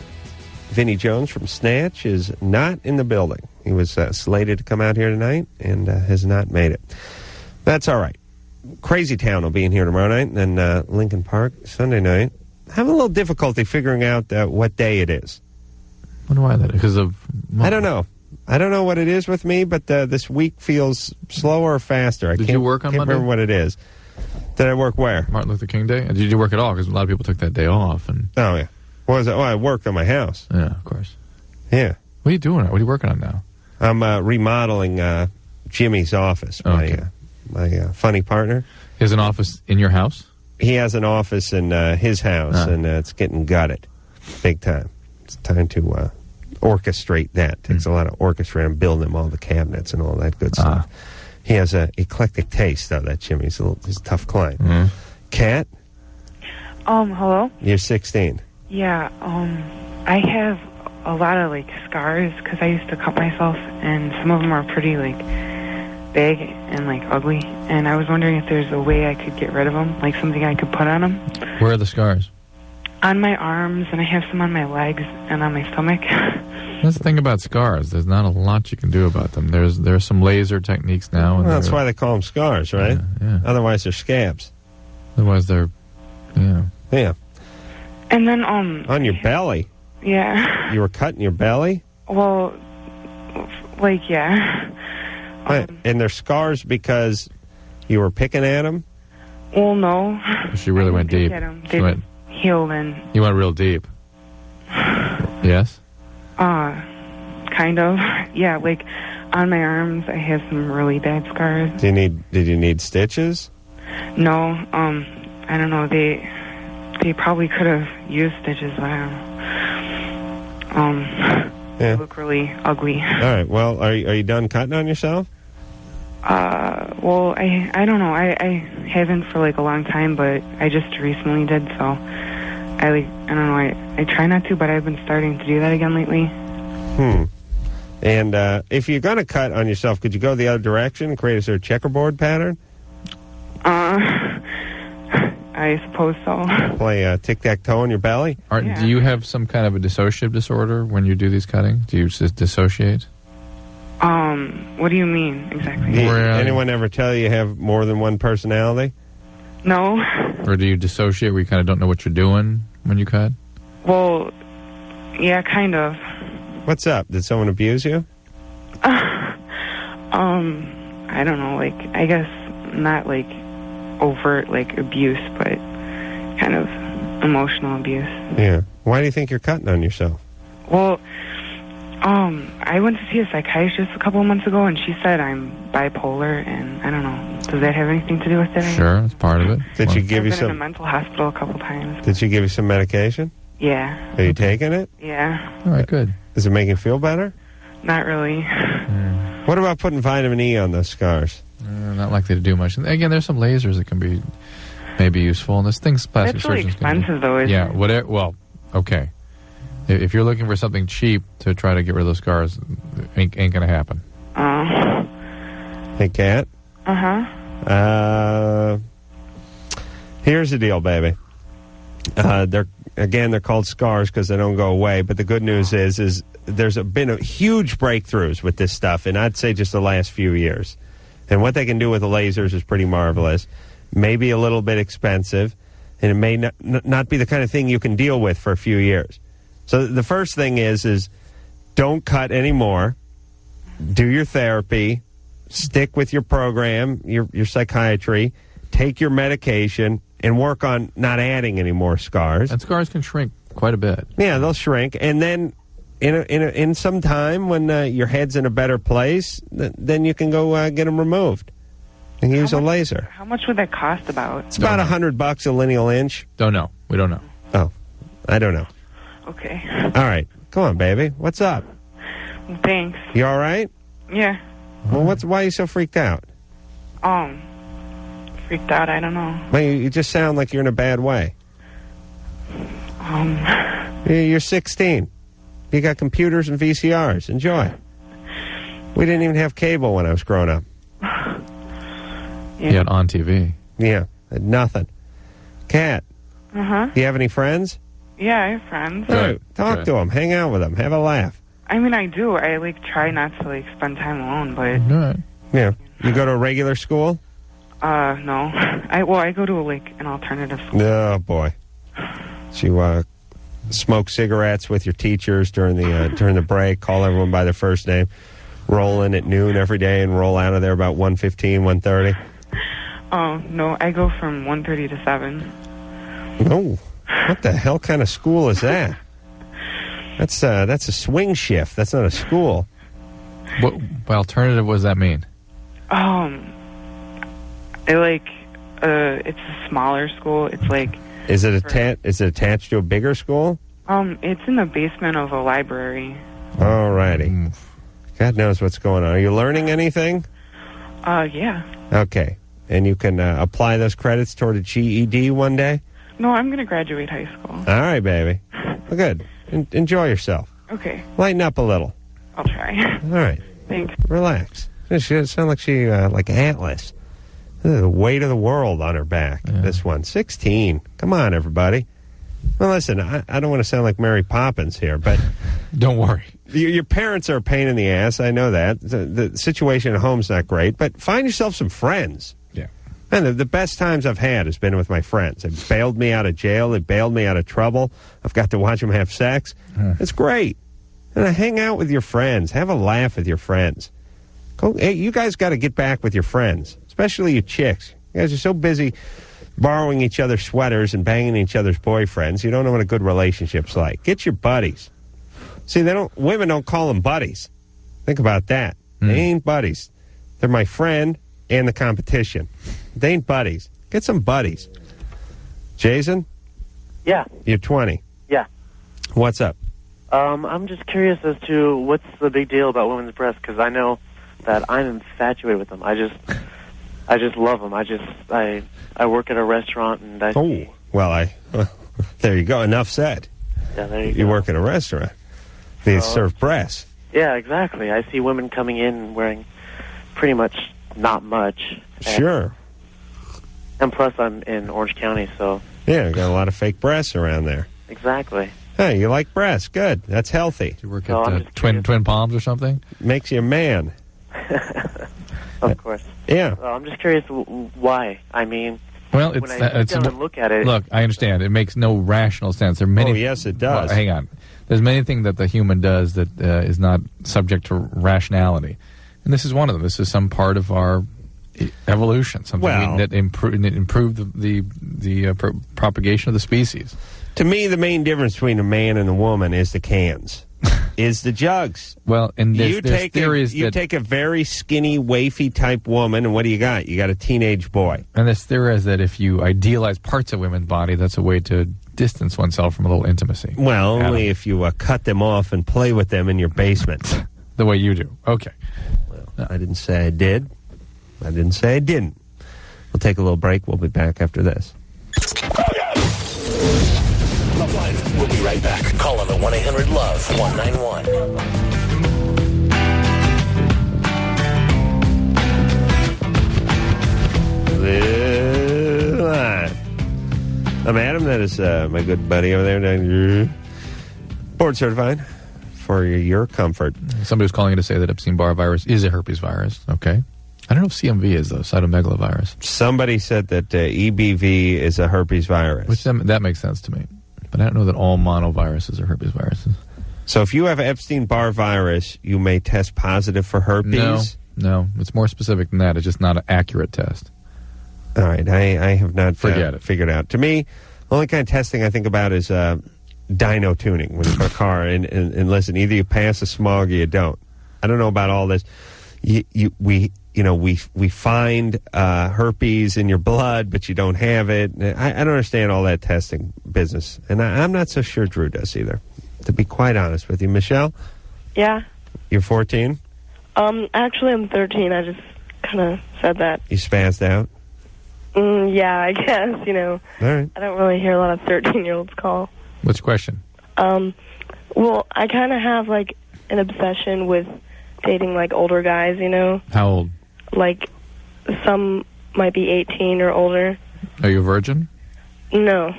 Vinny Jones from Snatch is not in the building. He was slated to come out here tonight and has not made it. That's all right. Crazy Town will be in here tomorrow night, and then Lincoln Park Sunday night. Having a little difficulty figuring out what day it is. Wonder why that is. Because of... I don't know. I don't know what it is with me, but this week feels slower or faster. Did you work on Monday? I can't remember what it is. Did I work where? Martin Luther King Day? Did you work at all? Because a lot of people took that day off. And oh, yeah. What was it? Oh, I worked on my house. Yeah, of course. Yeah. What are you doing? What are you working on now? I'm remodeling Jimmy's office, my funny partner. He has an office in your house? He has an office in his house, and it's getting gutted big time. It's time to orchestrate that. Takes a lot of orchestrating, building him all the cabinets and all that good stuff. He has an eclectic taste, though, that Jimmy. He's a tough client. Kat? Hello? You're 16. Yeah, I have a lot of, scars because I used to cut myself, and some of them are pretty, big and, ugly. And I was wondering if there's a way I could get rid of them, something I could put on them. Where are the scars? On my arms, and I have some on my legs and on my stomach. That's the thing about scars. There's not a lot you can do about them. There's some laser techniques now. Well, that's why they call them scars, right? Yeah. Otherwise, they're scabs. Otherwise, they're, Yeah. And then, on your belly? Yeah. You were cutting your belly? Well, yeah. And they're scars because you were picking at them? Well, no. She really went deep. They healed and... You went real deep. Yes? Kind of. Yeah, on my arms, I have some really bad scars. Did you need stitches? No, I don't know. They probably could have used stitches, but I don't know. They look really ugly. All right. Well, are you done cutting on yourself? Well, I don't know. I haven't for a long time, but I just recently did. So I don't know. I try not to, but I've been starting to do that again lately. And if you're going to cut on yourself, could you go the other direction and create a sort of checkerboard pattern? I suppose so. Play tic-tac-toe on your belly? Do you have some kind of a dissociative disorder when you do these cuttings? Do you just dissociate? What do you mean exactly? Anyone ever tell you have more than one personality? No. Or do you dissociate where you kind of don't know what you're doing when you cut? Well, yeah, kind of. What's up? Did someone abuse you? I don't know, like, I guess not like overt like abuse, but kind of emotional abuse. Yeah. Why do you think you're cutting on yourself? Well, I went to see a psychiatrist a couple of months ago, and she said I'm bipolar, and I don't know. Does that have anything to do with it? Sure, that's part of it. Did she give you I've been in a some? mental hospital a couple times. Did she give you some medication? Yeah. Are you taking it? Yeah. All right, good. Does it make you feel better? Not really. What about putting vitamin E on those scars? Not likely to do much. And again, there's some lasers that can be maybe useful, and there's things plastic That's really surgeons can do. expensive, though, isn't Yeah, it? whatever. Well, okay. If you're looking for something cheap to try to get rid of those scars, ain't going to happen. Hey, Kat. Here's the deal, baby. They're called scars because they don't go away. But the good news is there's been a huge breakthroughs with this stuff, and I'd say just the last few years. And what they can do with the lasers is pretty marvelous. Maybe a little bit expensive, and it may not be the kind of thing you can deal with for a few years. So the first thing is don't cut anymore. Do your therapy. Stick with your program, your psychiatry. Take your medication and work on not adding any more scars. And scars can shrink quite a bit. Yeah, they'll shrink. And then in some time when your head's in a better place, then you can go get them removed and use a laser. How much would that cost about? It's about $100 a lineal inch. Don't know. We don't know. Oh, I don't know. Okay. All right. Come on, baby. What's up? Thanks. You all right? Yeah. Well, why are you so freaked out? Freaked out, I don't know. Well, you just sound like you're in a bad way. You're 16. You got computers and VCRs. Enjoy. We didn't even have cable when I was growing up. You had on TV. Yeah, had nothing. Kat, do you have any friends? Yeah, I have friends. Good. Talk to them. Hang out with them. Have a laugh. I mean, I do. I, like, try not to, like, spend time alone, but... Yeah. You go to a regular school? No. I go to, like, an alternative school. Oh, boy. So you smoke cigarettes with your teachers during the break, call everyone by their first name, roll in at noon every day, and roll out of there about 1:15, 1:30? Oh, no. I go from 1:30 to 7. Oh. What the hell kind of school is that? That's a swing shift. That's not a school. What alternative? What does that mean? It's a smaller school. It's like... Is it attached to a bigger school? It's in the basement of a library. All righty. God knows what's going on. Are you learning anything? Yeah. Okay. And you can apply those credits toward a GED one day? No, I'm going to graduate high school. All right, baby. Well, good. Enjoy yourself. Okay. Lighten up a little. I'll try. All right. Thanks. Relax. She sounds like she like Atlas. The weight of the world on her back. Yeah. This one. 16. Come on, everybody. Well, listen, I don't want to sound like Mary Poppins here, but... Don't worry. Your parents are a pain in the ass. I know that. The situation at home's not great, but find yourself some friends. Yeah. Man, the best times I've had has been with my friends. They bailed me out of jail. They bailed me out of trouble. I've got to watch them have sex. It's great. And hang out with your friends. Have a laugh with your friends. Hey, you guys got to get back with your friends, especially you chicks. You guys are so busy borrowing each other's sweaters and banging each other's boyfriends. You don't know what a good relationship's like. Get your buddies. See, women don't call them buddies. Think about that. They ain't buddies. They're my friend and the competition. They ain't buddies. Get some buddies. Jason? Yeah. You're 20. Yeah. What's up? I'm just curious as to what's the big deal about women's breasts, because I know that I'm infatuated with them. I just love them. I work at a restaurant and there you go. Enough said. Yeah, there you go. You work at a restaurant. They serve breasts. Yeah, exactly. I see women coming in wearing pretty much not much. Sure. And plus, I'm in Orange County, so... Yeah, got a lot of fake breasts around there. Exactly. Hey, you like breasts. Good. That's healthy. Do you work at Twin Palms or something? Makes you a man. Of course. Yeah. Well, I'm just curious why. I mean... Well, when I sit down and look at it... Look, I understand. It makes no rational sense. There are many... Oh, yes, it does. Well, hang on. There's many things that the human does that is not subject to rationality. And this is one of them. This is some part of our evolution, something that improved the propagation of the species. To me, the main difference between a man and a woman is the cans, is the jugs. Well, and you take a very skinny, wafy type woman, and what do you got? You got a teenage boy. And this theory is that if you idealize parts of women's body, that's a way to distance oneself from a little intimacy. Well, only if you cut them off and play with them in your basement. The way you do. Okay. Well, I didn't say I did. I didn't say I didn't. We'll take a little break. We'll be back after this. LoveLine. We'll be right back. Call on the 1-800-LOVE-191. I'm Adam. That is my good buddy over there. Board certified for your comfort. Somebody was calling in to say that Epstein-Barr virus is a herpes virus. Okay. I don't know if CMV is, though, cytomegalovirus. Somebody said that EBV is a herpes virus. Which that makes sense to me. But I don't know that all monoviruses are herpes viruses. So if you have Epstein-Barr virus, you may test positive for herpes? No. It's more specific than that. It's just not an accurate test. All right. I have not figured out. To me, the only kind of testing I think about is dyno tuning when you put a car and listen, either you pass a smog or you don't. I don't know about all this. We find herpes in your blood, but you don't have it. I don't understand all that testing business. And I'm not so sure Drew does either, to be quite honest with you. Michelle? Yeah. You're 14? Actually, I'm 13. I just kind of said that. You spazzed out? Yeah, I guess, All right. I don't really hear a lot of 13-year-olds call. What's your question? Well, I kind of have, like, an obsession with dating, like, older guys, How old? Like, some might be 18 or older. Are you a virgin? No.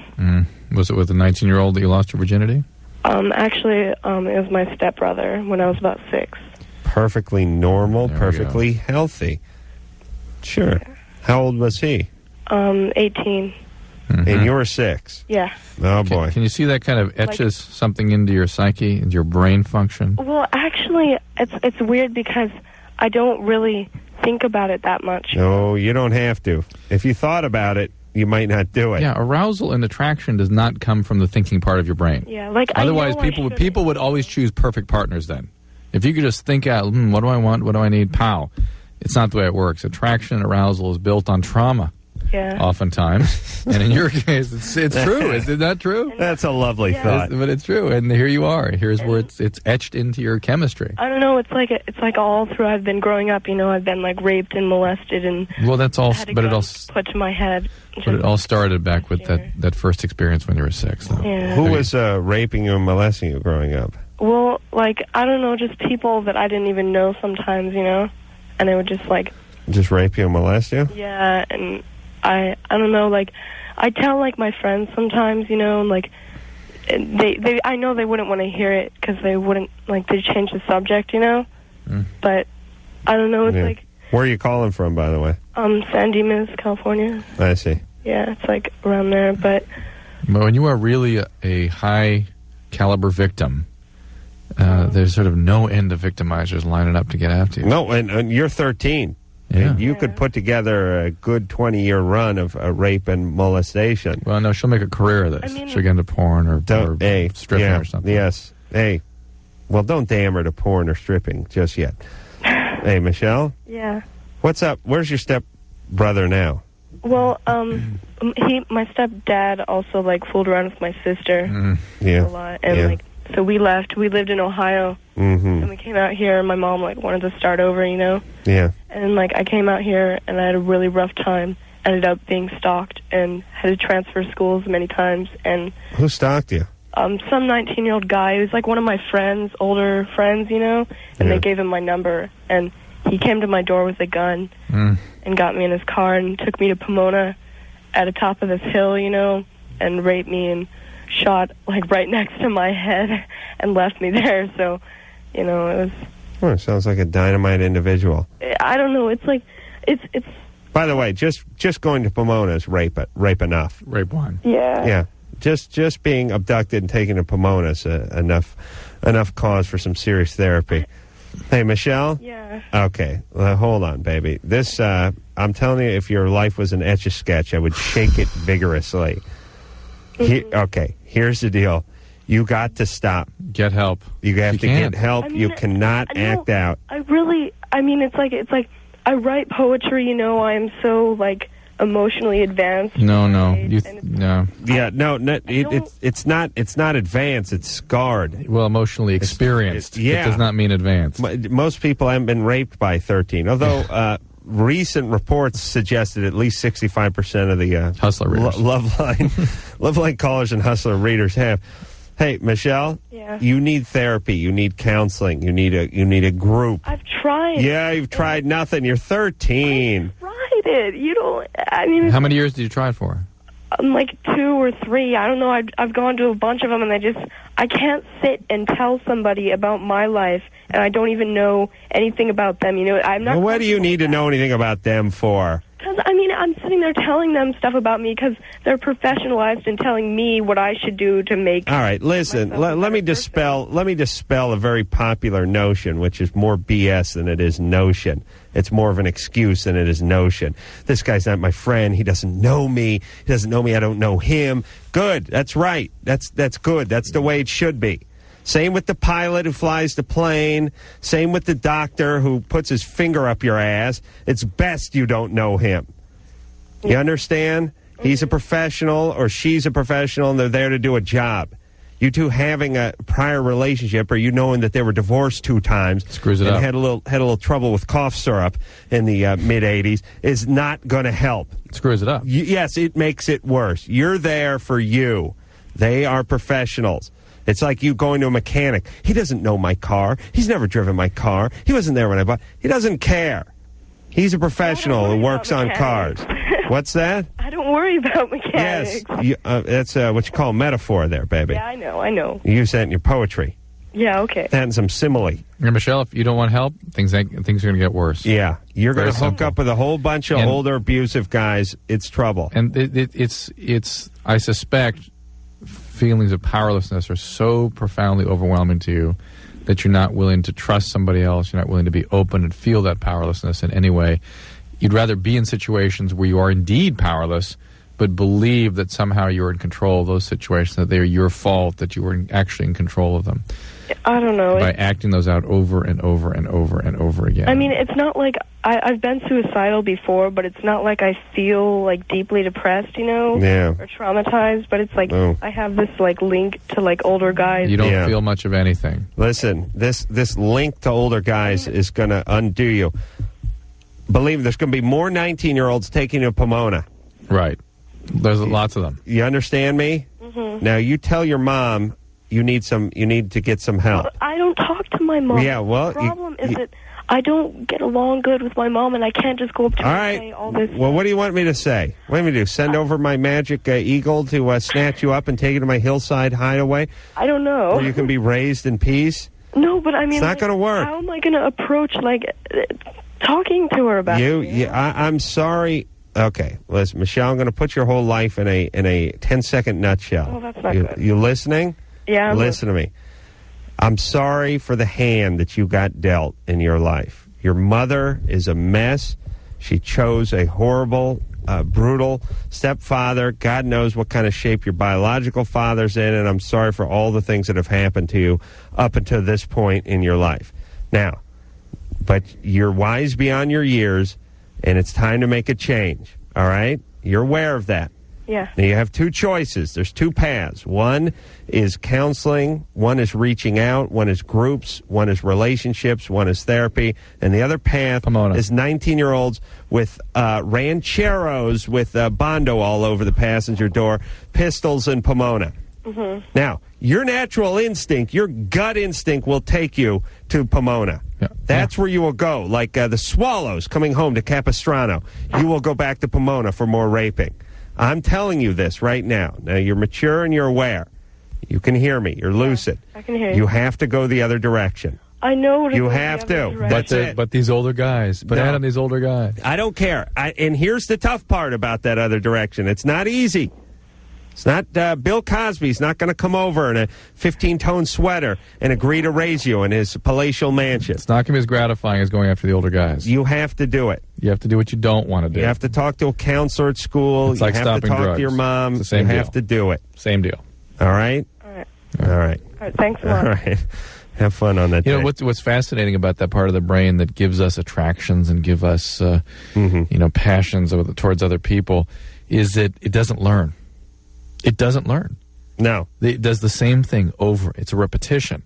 Was it with a 19-year-old that you lost your virginity? Actually, it was my stepbrother when I was about 6. Perfectly normal, perfectly healthy. Sure. Yeah. How old was he? 18. And you were 6? Yeah. Oh, boy. Can you see that kind of etches something into your psyche, into your brain function? Well, actually, it's weird because I don't really think about it that much. No, you don't have to. If you thought about it, you might not do it. Yeah, arousal and attraction does not come from the thinking part of your brain. Yeah, like otherwise, people would always choose perfect partners then. If you could just think out, what do I want, what do I need, pow. It's not the way it works. Attraction and arousal is built on trauma. Yeah. Oftentimes. And in your case, it's true. Is it not true? That's a lovely thought. But it's true. And here you are. Here's where it's etched into your chemistry. I don't know. It's like all through I've been growing up. I've been like raped and molested and. Well, that's all. But it all put to my head. But it all started back with that first experience when you were 6. Though. Yeah. Who was raping you and molesting you growing up? Well, like I don't know, just people that I didn't even know sometimes, and they would just like. Just rape you and molest you? Yeah, and. I don't know, like, I tell, like, my friends sometimes, and, like, they I know they wouldn't want to hear it because they wouldn't, like, they change the subject, But, I don't know, it's like... Where are you calling from, by the way? San Dimas, California. I see. Yeah, it's, like, around there, but... When you are really a high-caliber victim, there's sort of no end of victimizers lining up to get after you. No, and you're 13. Yeah. And you could put together a good 20-year run of rape and molestation. Well, no, she'll make a career of this. She'll get into porn or stripping or something. Yes. Hey, well, don't damn her to porn or stripping just yet. Hey, Michelle? Yeah. What's up? Where's your stepbrother now? Well, my stepdad also, like, fooled around with my sister a lot. And, like, so we left. We lived in Ohio. And we came out here, and my mom, like, wanted to start over, Yeah. And, like, I came out here, and I had a really rough time. Ended up being stalked and had to transfer schools many times. And who stalked you? Some 19-year-old guy. He was, like, one of my friends, older friends, and they gave him my number. And he came to my door with a gun and got me in his car and took me to Pomona at the top of this hill, and raped me and shot, like, right next to my head and left me there. So, it was... Oh, sounds like a dynamite individual. I don't know. It's like, it's... By the way, just going to Pomona is rape enough. Rape one. Yeah. Yeah. Just being abducted and taken to Pomona is enough cause for some serious therapy. Hey, Michelle? Yeah. Okay, hold on, baby. This, I'm telling you, if your life was an Etch-a-Sketch, I would shake it vigorously. Okay, here's the deal. You got to stop. Get help. You have to can't. get help. I mean, you cannot act out. I mean, it's like I write poetry, you know, I am so, like, emotionally advanced. No. It's not advanced, it's scarred. Well, emotionally experienced. It does not mean advanced. Most people haven't been raped by 13, although recent reports suggested at least 65% of the Hustler readers. LoveLine callers and Hustler readers have. Hey, Michelle, you need therapy, you need counseling, you need a group. I've tried. Yeah, you've tried nothing. You're 13. I tried it. You don't, I mean... How many years did you try it for? Like 2 or 3. I don't know. I've gone to a bunch of them, and I can't sit and tell somebody about my life, and I don't even know anything about them. You know, I'm not... Well, what do you need to know anything about them for? Because, I mean, I'm sitting there telling them stuff about me because they're professionalized in telling me what I should do to make... All right, listen, let me dispel a very popular notion, which is more BS than it is notion. It's more of an excuse than it is notion. This guy's not my friend. He doesn't know me. He doesn't know me. I don't know him. Good. That's right. That's good. That's the way it should be. Same with the pilot who flies the plane. Same with the doctor who puts his finger up your ass. It's best you don't know him. You understand? He's a professional or she's a professional, and they're there to do a job. You two having a prior relationship, or you knowing that they were divorced 2 times, screws it up, had a little trouble with cough syrup in the mid '80s, is not going to help. It screws it up. Yes, it makes it worse. You're there for you. They are professionals. It's like you going to a mechanic. He doesn't know my car. He's never driven my car. He wasn't there when I bought. He doesn't care. He's a professional who works on cars. What's that? I don't worry about mechanics. Yes, that's what you call metaphor there, baby. Yeah, I know. You use that in your poetry. Yeah, okay. That and some simile. And Michelle, if you don't want help, things are going to get worse. Yeah, you're going to hook simple. up with a whole bunch of older abusive guys. It's trouble. And it's I suspect feelings of powerlessness are so profoundly overwhelming to you that you're not willing to trust somebody else. You're not willing to be open and feel that powerlessness in any way. You'd rather be in situations where you are indeed powerless, but believe that somehow you're in control of those situations, that they're your fault, that you were actually in control of them. I don't know. By acting those out over and over and over and over again. I mean, it's not like I've been suicidal before, but it's not like I feel like deeply depressed, you know, or traumatized. But it's like I have this like link to like older guys. You don't feel much of anything. Listen, this link to older guys is going to undo you. Believe me, there's going to be more 19-year-olds taking you to Pomona. Right. There's lots of them. You understand me? Mm-hmm. Now you tell your mom you need to get some help. Well, I don't talk to my mom. Yeah, well, the problem is that I don't get along good with my mom, and I can't just go up to her and say all this. Well, what do you want me to say? What do you want me to do? Send over my magic eagle to snatch you up and take you to my hillside hideaway? I don't know. Where you can be raised in peace? No, but I mean, it's not going to work. How am I going to approach talking to her about it? Yeah, I'm sorry. Okay, listen, Michelle, I'm going to put your whole life in a 10-second nutshell. Oh, that's not good. You listening? Yeah. Listen to me. I'm sorry for the hand that you got dealt in your life. Your mother is a mess. She chose a horrible, brutal stepfather. God knows what kind of shape your biological father's in, and I'm sorry for all the things that have happened to you up until this point in your life. Now, but you're wise beyond your years, and it's time to make a change, all right? You're aware of that. Yeah. Now, you have 2 choices. There's 2 paths. One is counseling. One is reaching out. One is groups. One is relationships. One is therapy. And the other path is 19-year-olds with rancheros with Bondo all over the passenger door, pistols in Pomona. Mm-hmm. Now, your natural instinct, your gut instinct will take you to Pomona. Yeah. That's where you will go. Like the swallows coming home to Capistrano. You will go back to Pomona for more raping. I'm telling you this right now. Now, you're mature and you're aware. You can hear me. You're lucid. I can hear you. You have to go the other direction. I know. You have to. But these older guys. But Adam, these older guys. I don't care. And here's the tough part about that other direction. It's not easy. It's not Bill Cosby's not going to come over in a 15-tone sweater and agree to raise you in his palatial mansion. It's not going to be as gratifying as going after the older guys. You have to do it. You have to do what you don't want to do. You have to talk to a counselor at school. It's like you have to stopping talk drugs. to your mom. It's the same you have deal. to do it. Same deal. All right? All right. All right. All right. Thanks a lot. All right. Have fun on that You day. know, what's fascinating about that part of the brain that gives us attractions and give us, passions towards other people is that it doesn't learn. It doesn't learn. No. It does the same thing over. It's a repetition.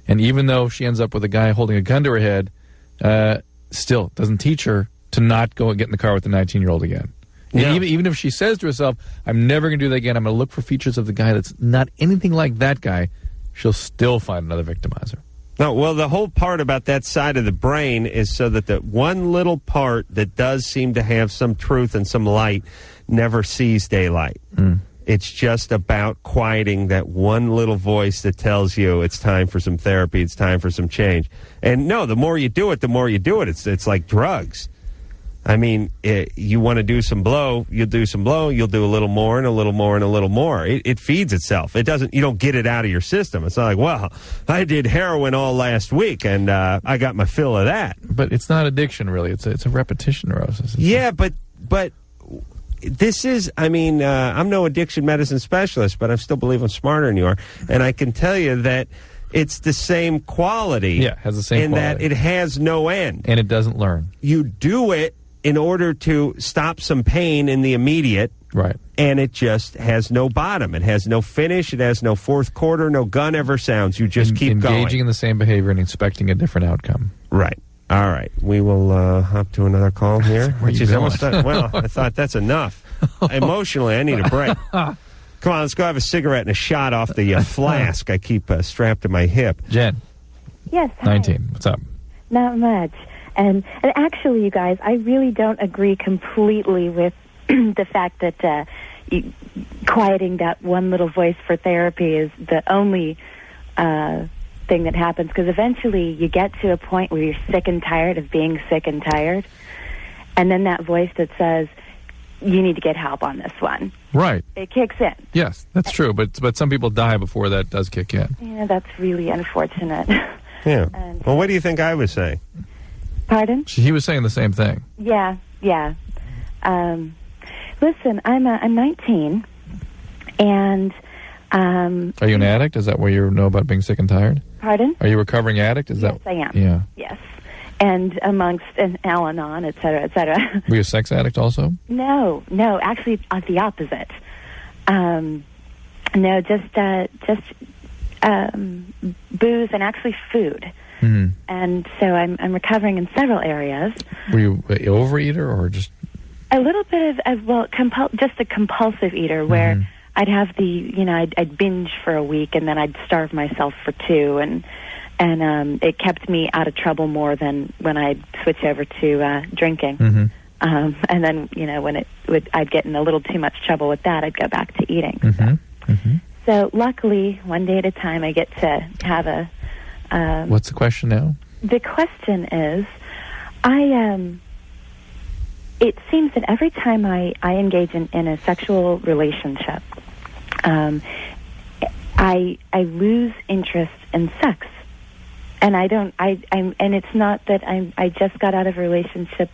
And even though she ends up with a guy holding a gun to her head, still doesn't teach her to not go and get in the car with the 19-year-old again. And Yeah. even if she says to herself, I'm never going to do that again, I'm going to look for features of the guy that's not anything like that guy, she'll still find another victimizer. No, well, the whole part about that side of the brain is so that the one little part that does seem to have some truth and some light never sees daylight. It's just about quieting that one little voice that tells you it's time for some therapy, it's time for some change. And no, the more you do it, the more you do it. It's like drugs. I mean, you want to do some blow, you'll do some blow, you'll do a little more and a little more and a little more. It feeds itself. You don't get it out of your system. It's not like, well, I did heroin all last week and I got my fill of that. But it's not addiction, really. It's a repetition neurosis. Yeah, but this is, I'm no addiction medicine specialist, but I still believe I'm smarter than you are. And I can tell you that it's the same quality. Yeah, it has the same quality. In that it has no end. And it doesn't learn. You do it in order to stop some pain in the immediate. Right. And it just has no bottom. It has no finish. It has no fourth quarter. No gun ever sounds. You just keep going. Engaging in the same behavior and expecting a different outcome. Right. All right. We will hop to another call here. Where you going? Well, I thought that's enough. Emotionally, I need a break. Come on, let's go have a cigarette and a shot off the flask I keep strapped to my hip. Jen. Yes. Hi. 19. What's up? Not much. And actually, you guys, I really don't agree completely with the fact that quieting that one little voice for therapy is the only thing that happens, because eventually you get to a point where you're sick and tired of being sick and tired, and then that voice that says, you need to get help on this one. Right. It kicks in. Yes, that's true, but some people die before that does kick in. Yeah, that's really unfortunate. Yeah. Well, what do you think I was saying? Pardon? He was saying the same thing. Yeah. Listen, I'm 19, and Are you an addict? Is that where you know about being sick and tired? Pardon? Are you a recovering addict? Yes, I am. Yeah. Yes. And amongst an Al-Anon, et cetera, et cetera. Were you a sex addict also? No, actually the opposite. No, just booze and actually food. Mm-hmm. And so I'm recovering in several areas. Were you an overeater or just... A little bit of just a compulsive eater, where I'd have I'd binge for a week and then I'd starve myself for 2, and it kept me out of trouble more than when I'd switch over to drinking. Mm-hmm. And then when I'd get in a little too much trouble with that, I'd go back to eating. Mm-hmm. Mm-hmm. So luckily, one day at a time, I get to have a. What's the question now? The question is, it seems that every time I engage in a sexual relationship, I lose interest in sex, and and it's not that I just got out of a relationship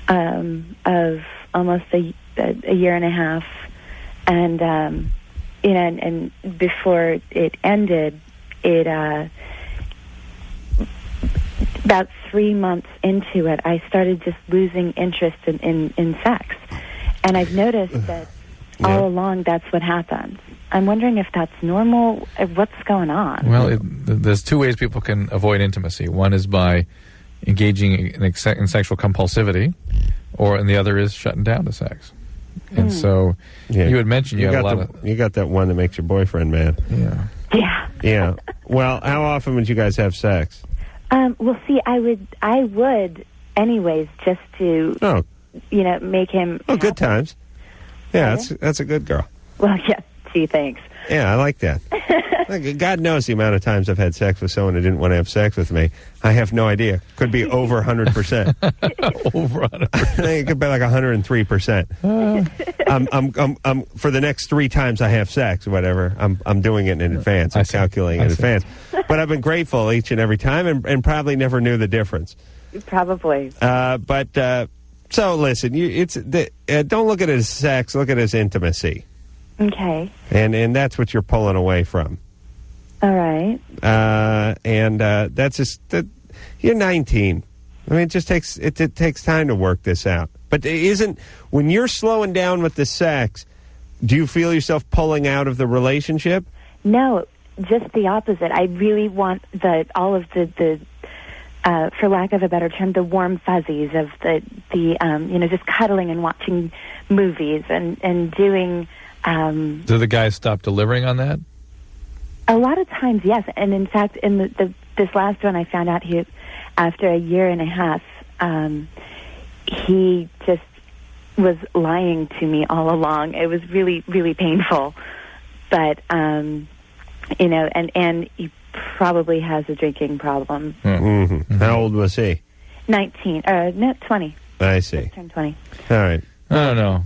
of almost a year and a half, and and before it ended, about 3 months into it, I started just losing interest in sex. And I've noticed that all along that's what happens. I'm wondering if that's normal. What's going on? Well, there's 2 ways people can avoid intimacy. One is by engaging in sexual compulsivity, and the other is shutting down to sex. And so you had mentioned you have a lot of... You got that one that makes your boyfriend mad. Yeah. Yeah. Well, how often would you guys have sex? Well, see, I would anyways, just to, make him... Oh, good times. Yeah, that's a good girl. Well, yeah, gee, thanks. Yeah, I like that. God knows the amount of times I've had sex with someone who didn't want to have sex with me. I have no idea. Could be over 100%. Over 100%. It could be like 103%. I'm for the next 3 times I have sex, or whatever. I'm doing it in advance. I'm calculating in advance. But I've been grateful each and every time, and probably never knew the difference. Probably. So listen, don't look at it as sex. Look at it as intimacy. Okay. And that's what you're pulling away from. All right. That's just that you're 19. I mean, it takes time to work this out. But when you're slowing down with the sex, do you feel yourself pulling out of the relationship? No, just the opposite. I really want all of the for lack of a better term, the warm fuzzies of the just cuddling and watching movies and doing. Do the guys stop delivering on that? A lot of times, yes. And in fact, in this last one, I found out after a year and a half, he just was lying to me all along. It was really, really painful. But, and he probably has a drinking problem. Mm-hmm. How old was he? 20. I see. Just turned 20. All right. I don't know.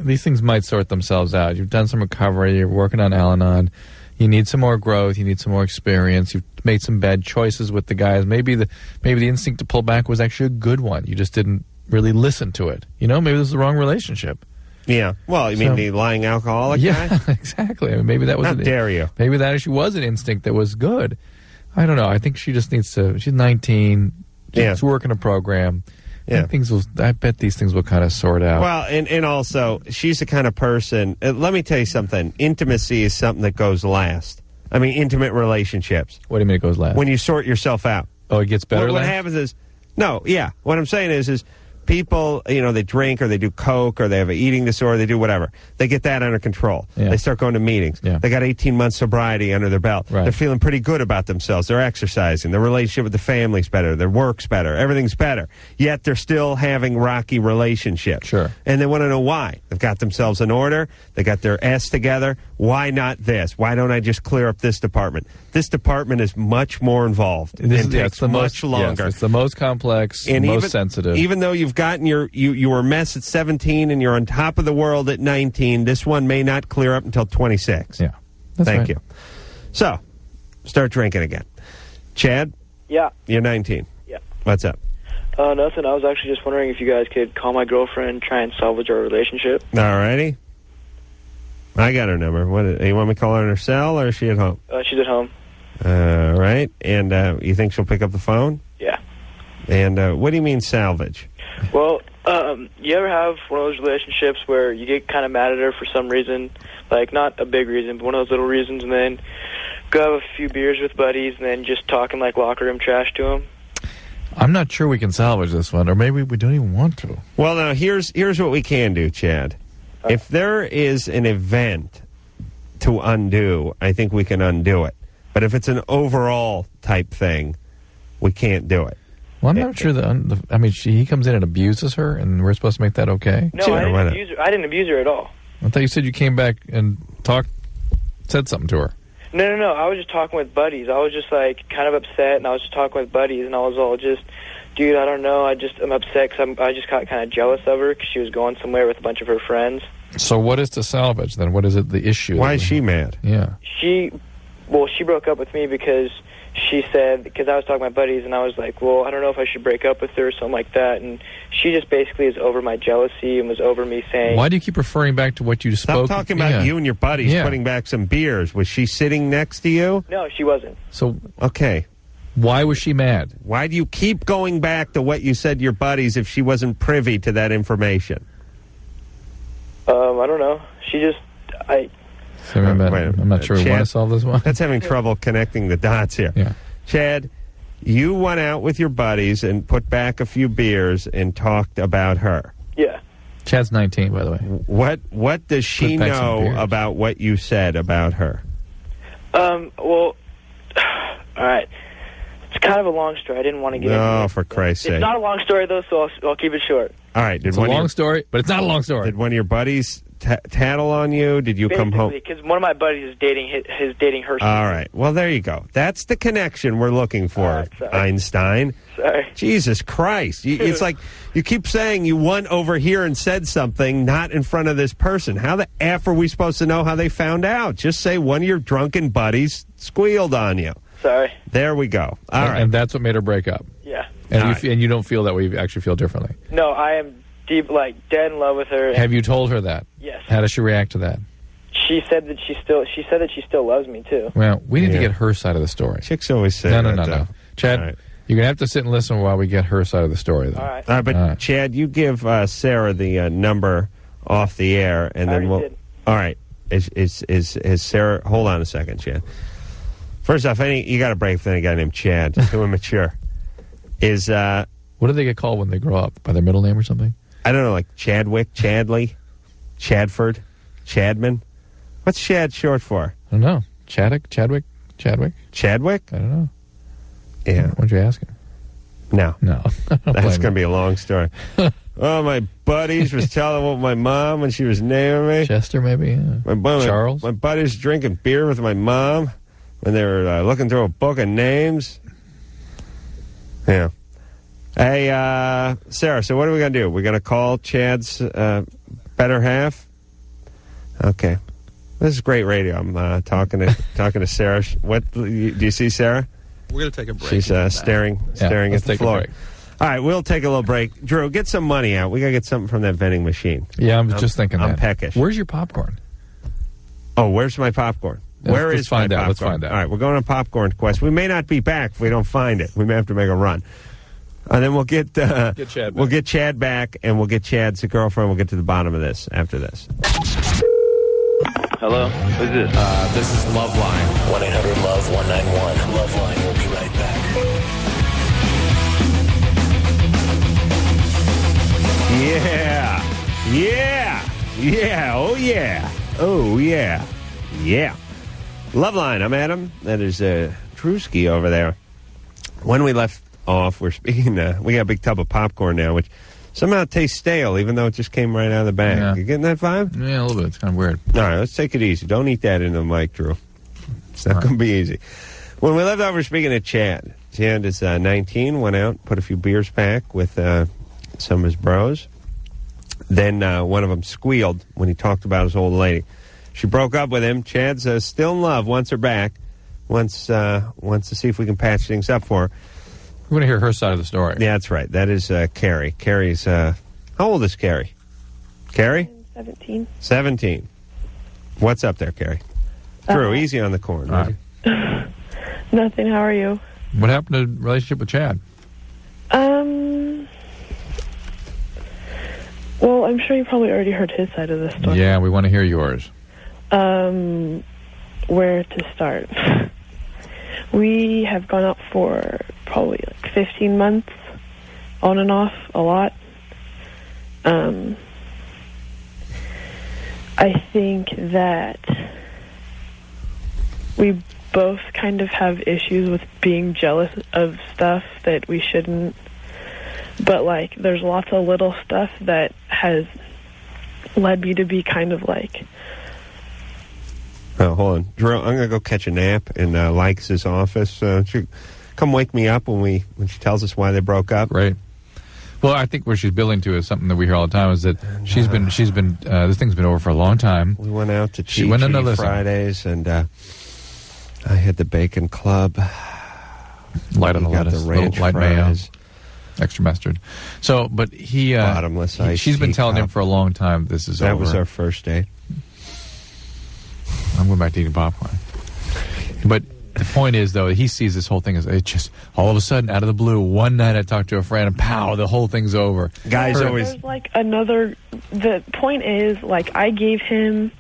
These things might sort themselves out. You've done some recovery. You're working on Al-Anon. You need some more growth. You need some more experience. You've made some bad choices with the guys. Maybe the instinct to pull back was actually a good one. You just didn't really listen to it. Maybe this is the wrong relationship. Yeah. Well, you mean the lying alcoholic guy? Yeah, exactly. I mean, maybe that was. How dare you? Maybe that actually was an instinct that was good. I don't know. I think she just needs to. She's 19. She's working a program. Yeah. I bet these things will kind of sort out. Well, and also, she's the kind of person. Let me tell you something. Intimacy is something that goes last. I mean, intimate relationships. What do you mean it goes last? When you sort yourself out. Oh, it gets better. What happens is, what I'm saying is people, they drink or they do coke or they have an eating disorder, they do whatever. They get that under control. Yeah. They start going to meetings. Yeah. They got 18 months sobriety under their belt. Right. They're feeling pretty good about themselves. They're exercising. Their relationship with the family's better. Their work's better. Everything's better. Yet they're still having rocky relationships. Sure. And they want to know why. They've got themselves in order. They got their S together. Why not this? Why don't I just clear up this department? This department is much more involved. It takes much longer. Yes, it's the most complex, and most sensitive. Even though you've gotten you were a mess at 17 and you're on top of the world at 19, this one may not clear up until 26. Yeah. Thank you. So, start drinking again. Chad? Yeah. You're 19. Yeah. What's up? Nothing. I was actually just wondering if you guys could call my girlfriend and try and salvage our relationship. All righty. I got her number. You want me to call her on her cell, or is she at home? She's at home. All right. And you think she'll pick up the phone? Yeah. And what do you mean salvage? Well, you ever have one of those relationships where you get kind of mad at her for some reason, like not a big reason, but one of those little reasons, and then go have a few beers with buddies and then just talking like locker room trash to them? I'm not sure we can salvage this one, or maybe we don't even want to. Well, now, here's what we can do, Chad. If there is an event to undo, I think we can undo it. But if it's an overall type thing, we can't do it. Well, I'm not sure that. He comes in and abuses her, and we're supposed to make that okay? No, I didn't abuse her at all. I thought you said you came back and said something to her. No. I was just talking with buddies. I was just like kind of upset, and I was just talking with buddies, and I was all just, dude, I don't know. I'm upset because I just got kind of jealous of her because she was going somewhere with a bunch of her friends. So what is to salvage then? What is it? The issue? Why is she mad? Yeah. She broke up with me because she said, because I was talking to my buddies, and I was like, well, I don't know if I should break up with her or something like that. And she just basically is over my jealousy and was over me saying... Why do you keep referring back to what you spoke? Stop talking about you and your buddies putting back some beers. Was she sitting next to you? No, she wasn't. So, okay. Why was she mad? Why do you keep going back to what you said to your buddies if she wasn't privy to that information? I don't know. She just... I'm not sure we want to solve this one. That's having trouble connecting the dots here. Yeah. Chad, you went out with your buddies and put back a few beers and talked about her. Yeah. Chad's 19, by the way. What does she know about what you said about her? Well, all right. It's kind of a long story. I didn't want to get into it. Oh, for Christ's sake. It's not a long story, though, so I'll keep it short. All right. It's a long story, but it's not a long story. Did one of your buddies tattle on you? Did you come home? Because one of my buddies is dating her. All right. Well, there you go. That's the connection we're looking for, Einstein. Sorry. Jesus Christ. It's like you keep saying you went over here and said something not in front of this person. How the F are we supposed to know how they found out? Just say one of your drunken buddies squealed on you. Sorry. There we go. All right. And that's what made her break up. Yeah. And and you don't feel that way. You actually feel differently. No, I am deep, dead in love with her. Have you told her that? Yes. How does she react to that? She said that she still loves me too. Well, we need to get her side of the story. Chicks always say no. Chad, you're going to have to sit and listen while we get her side of the story, though. All right. But Chad, you give Sarah the number off the air, and then we'll. Did. All right. Is Sarah? Hold on a second, Chad. First off, you got to break for any guy named Chad. Too immature. What do they get called when they grow up? By their middle name or something? I don't know, like Chadwick, Chadley, Chadford, Chadman. What's Chad short for? I don't know. Chadwick? Chadwick? I don't know. Yeah. What'd you ask him? No. That's going to me. be a long story. Oh, my buddies was telling what my mom when she was naming me. Chester, maybe? Yeah. Charles? My buddies drinking beer with my mom when they were looking through a book of names. Yeah. Hey, Sarah, so what are we going to do? We're going to call Chad's better half? Okay. This is great radio. I'm talking to Sarah. What do you see, Sarah? We're going to take a break. She's staring at the floor. All right, we'll take a little break. Drew, get some money out. We got to get something from that vending machine. Yeah, I'm just thinking that. I'm peckish. Where's your popcorn? Oh, where's my popcorn? Where is my popcorn? Let's find out. All right, we're going on a popcorn quest. We may not be back if we don't find it. We may have to make a run. And then we'll get Chad back. We'll get Chad back, and we'll get Chad's girlfriend. We'll get to the bottom of this after this. Hello? Who's this? This is LoveLine. 1-800-LOVE-191. LoveLine will be right back. Yeah. LoveLine, I'm Adam. That is Drewski over there. When we left off, we're speaking, we got a big tub of popcorn now, which somehow tastes stale, even though it just came right out of the bag. Yeah. You getting that vibe? Yeah, a little bit. It's kind of weird. All right, let's take it easy. Don't eat that into the mic, Drew. It's not going to be easy. When we left off, we're speaking to Chad. Chad is 19, went out, put a few beers back with some of his bros. Then one of them squealed when he talked about his old lady. She broke up with him. Chad's still in love, wants her back, wants to see if we can patch things up for her. We want to hear her side of the story. Yeah, that's right. That is Carrie. Carrie's, how old is Carrie? Carrie? 17. 17. What's up there, Carrie? Drew, easy on the corn. Right. Nothing. How are you? What happened to the relationship with Chad? Well, I'm sure you probably already heard his side of the story. Yeah, we want to hear yours. Where to start? We have gone out for probably 15 months, on and off, a lot. I think that we both kind of have issues with being jealous of stuff that we shouldn't. But, there's lots of little stuff that has led me to be kind of Oh, hold on. Drew, I'm going to go catch a nap in Likes' office. She come wake me up when she tells us why they broke up. Right. Well, I think where she's building to is something that we hear all the time is that she's been this thing's been over for a long time. We went out to Chi Fridays, and I had the bacon club. Light on the lettuce, the ranch light mayo, fries. extra mustard. So, but he bottomless ice. She's been telling him for a long time this is over. That was our first date. I'm going back to eating popcorn. But the point is, though, he sees this whole thing as it just all of a sudden, out of the blue, one night I talked to a friend and pow, the whole thing's over. Guys always... There's the point is, I gave him...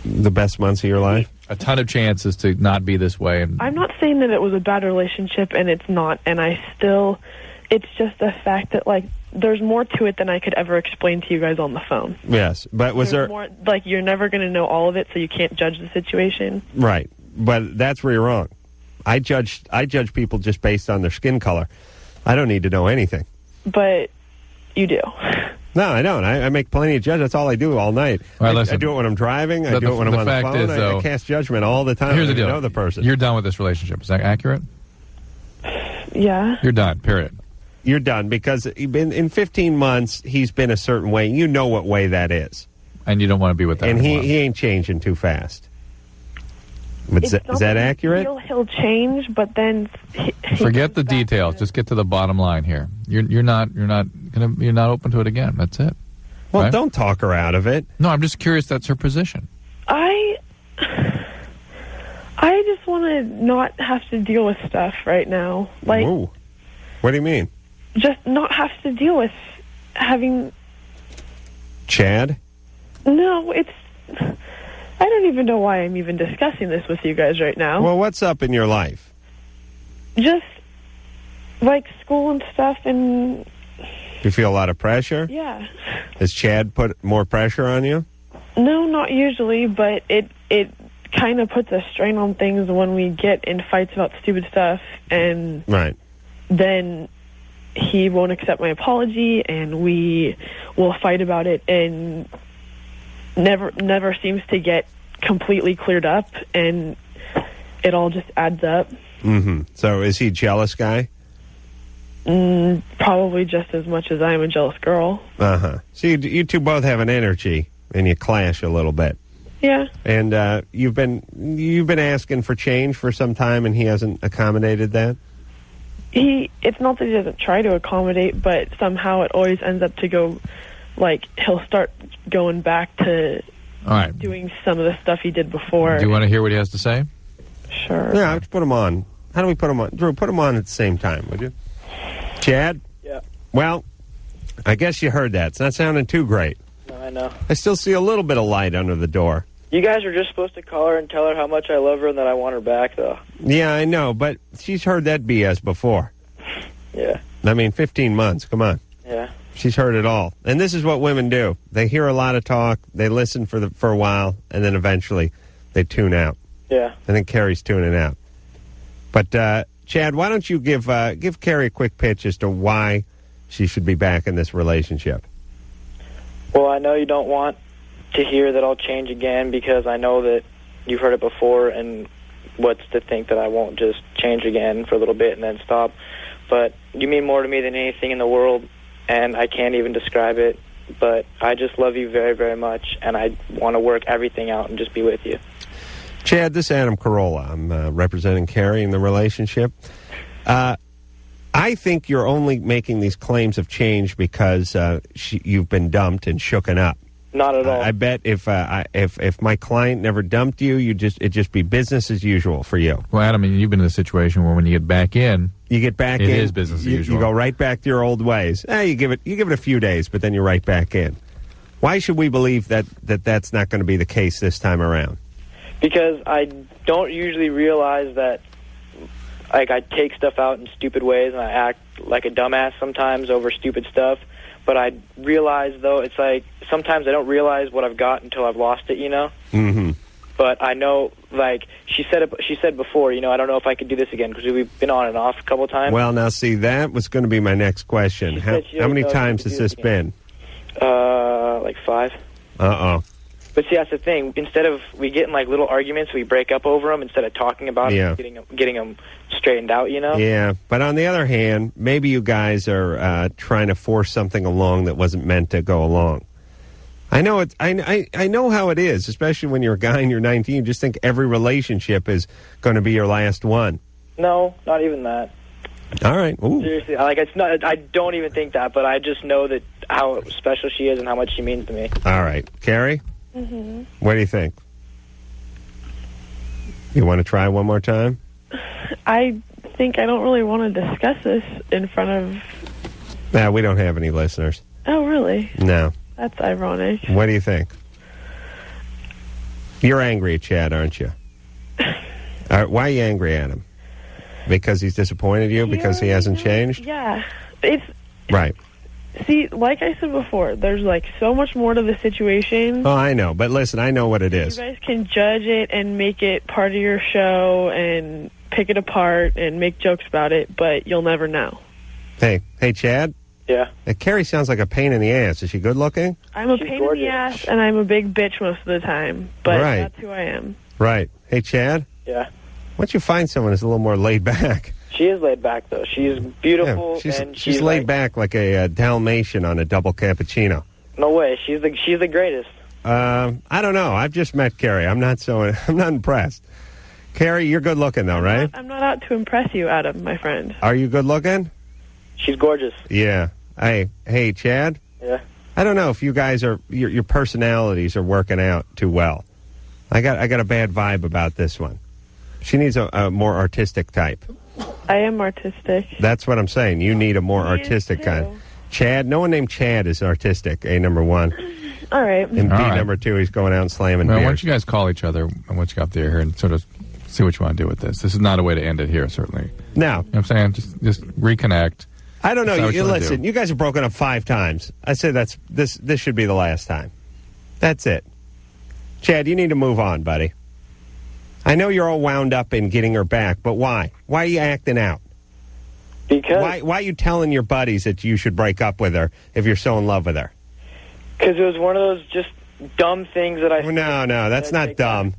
The best months of your life? A ton of chances to not be this way. And I'm not saying that it was a bad relationship, and it's not, and it's just the fact that, there's more to it than I could ever explain to you guys on the phone. Yes, but was there more? You're never going to know all of it, so you can't judge the situation. Right, but that's where you're wrong. I judge people just based on their skin color. I don't need to know anything. But you do. No, I don't. I make plenty of judgments. That's all I do all night. All right, I do it when I'm driving. I do it when I'm on the phone. I cast judgment all the time. Here's the deal. I know the person. You're done with this relationship. Is that accurate? Yeah. You're done, period. You're done because in 15 months, he's been a certain way. You know what way that is. And you don't want to be with that And anymore. he ain't changing too fast. But is that accurate? He'll change, but then Forget the details. Just get to the bottom line here. You're not open to it again. That's it. Well, right? Don't talk her out of it. No, I'm just curious. That's her position. I just want to not have to deal with stuff right now. Like, Ooh. What do you mean? just not have to deal with having. Chad? No, it's. I don't even know why I'm even discussing this with you guys right now. Well, what's up in your life? Just like school and stuff, and You feel a lot of pressure? yeah. Has Chad put more pressure on you? No, not usually, but it kind of puts a strain on things when we get in fights about stupid stuff, and Right. then he won't accept my apology, and we will fight about it, and never seems to get completely cleared up, and it all just adds up. Mm-hmm. So is he a jealous guy? Probably just as much as I am a jealous girl. Uh-huh. So you two both have an energy, and you clash a little bit. Yeah. And you've been asking for change for some time, and he hasn't accommodated that? It's not that he doesn't try to accommodate, but somehow it always ends up to go, like, he'll start going back to All right. doing some of the stuff he did before. Do you want to hear what he has to say? Sure. Yeah, let's put him on. How do we put him on? Drew, put him on at the same time, would you? Chad? Yeah. Well, I guess you heard that. It's not sounding too great. No, I know. I still see a little bit of light under the door. You guys are just supposed to call her and tell her how much I love her and that I want her back, though. Yeah, I know, but she's heard that BS before. Yeah. I mean, 15 months, come on. Yeah. She's heard it all. And this is what women do. They hear a lot of talk, they listen for a while, and then eventually they tune out. Yeah. I think Carrie's tuning out. But, Chad, why don't you give Carrie a quick pitch as to why she should be back in this relationship? Well, I know you don't want to hear that I'll change again because I know that you've heard it before, and what's to think that I won't just change again for a little bit and then stop. But you mean more to me than anything in the world, and I can't even describe it. But I just love you very, very much, and I want to work everything out and just be with you. Chad, this is Adam Carolla. I'm representing Carrie in the relationship. I think you're only making these claims of change because you've been dumped and shooken up. Not at all. I bet if my client never dumped you, it'd just be business as usual for you. Well, Adam, you've been in a situation where when you get back in, it is business as usual. You go right back to your old ways. You give it a few days, but then you're right back in. Why should we believe that's not going to be the case this time around? Because I don't usually realize that, like, I take stuff out in stupid ways and I act like a dumbass sometimes over stupid stuff. But I realize, though, it's like sometimes I don't realize what I've got until I've lost it, you know? Mm-hmm. But I know, like, she said before, you know, I don't know if I could do this again because we've been on and off a couple of times. Well, now, see, that was going to be my next question. How many times has this been? Like 5. Uh-oh. But see, that's the thing. Instead of we get in like little arguments, we break up over them instead of talking about Yeah. it, and getting them straightened out. You know? Yeah, but on the other hand, maybe you guys are trying to force something along that wasn't meant to go along. I know it. I know how it is, especially when you're a guy and you're 19. You just think every relationship is going to be your last one. No, not even that. All right. Ooh. Seriously, like it's not. I don't even think that, but I just know that how special she is and how much she means to me. All right, Carrie. Mm-hmm. What do you think? You want to try one more time? I think I don't really want to discuss this in front of... No, we don't have any listeners. Oh, really? No. That's ironic. What do you think? You're angry at Chad, aren't you? Why are you angry at him? Because he's disappointed you? Because he hasn't changed? Yeah. It's... Right. See, like I said before, there's like so much more to the situation. Oh, I know. But listen, I know what it is. You guys can judge it and make it part of your show and pick it apart and make jokes about it, but you'll never know. Hey, Chad? Yeah. Carrie sounds like a pain in the ass. Is she good looking? I'm a She's pain gorgeous. in the ass, and I'm a big bitch most of the time. But Right. that's who I am. Right. Hey, Chad? Yeah. Why don't you find someone who's a little more laid back? She is laid back, though. She's beautiful, Yeah, and she's laid like, back like a Dalmatian on a double cappuccino. No way. She's the greatest. I don't know. I've just met Carrie. I'm not impressed. Carrie, you're good looking though, right? I'm not out to impress you, Adam, my friend. Are you good looking? She's gorgeous. Yeah. Hey, Chad? Yeah. I don't know if you guys your personalities are working out too well. I got a bad vibe about this one. She needs a more artistic type. I am artistic. That's what I'm saying. You need a more artistic kind. Chad, no one named Chad is artistic, A, number one. All right. And B, number two, he's going out and slamming Well, why beers. don't you guys call each other once you got there here and sort of see what you want to do with this? This is not a way to end it here, certainly. No. You know what I'm saying? Just reconnect. I don't know. Decide what you wanna Listen, do. you guys have broken up 5 times. I say this should be the last time. That's it. Chad, you need to move on, buddy. I know you're all wound up in getting her back, but why? Why are you acting out? Because why are you telling your buddies that you should break up with her if you're so in love with her? Because it was one of those just dumb things that I... No, that's not dumb.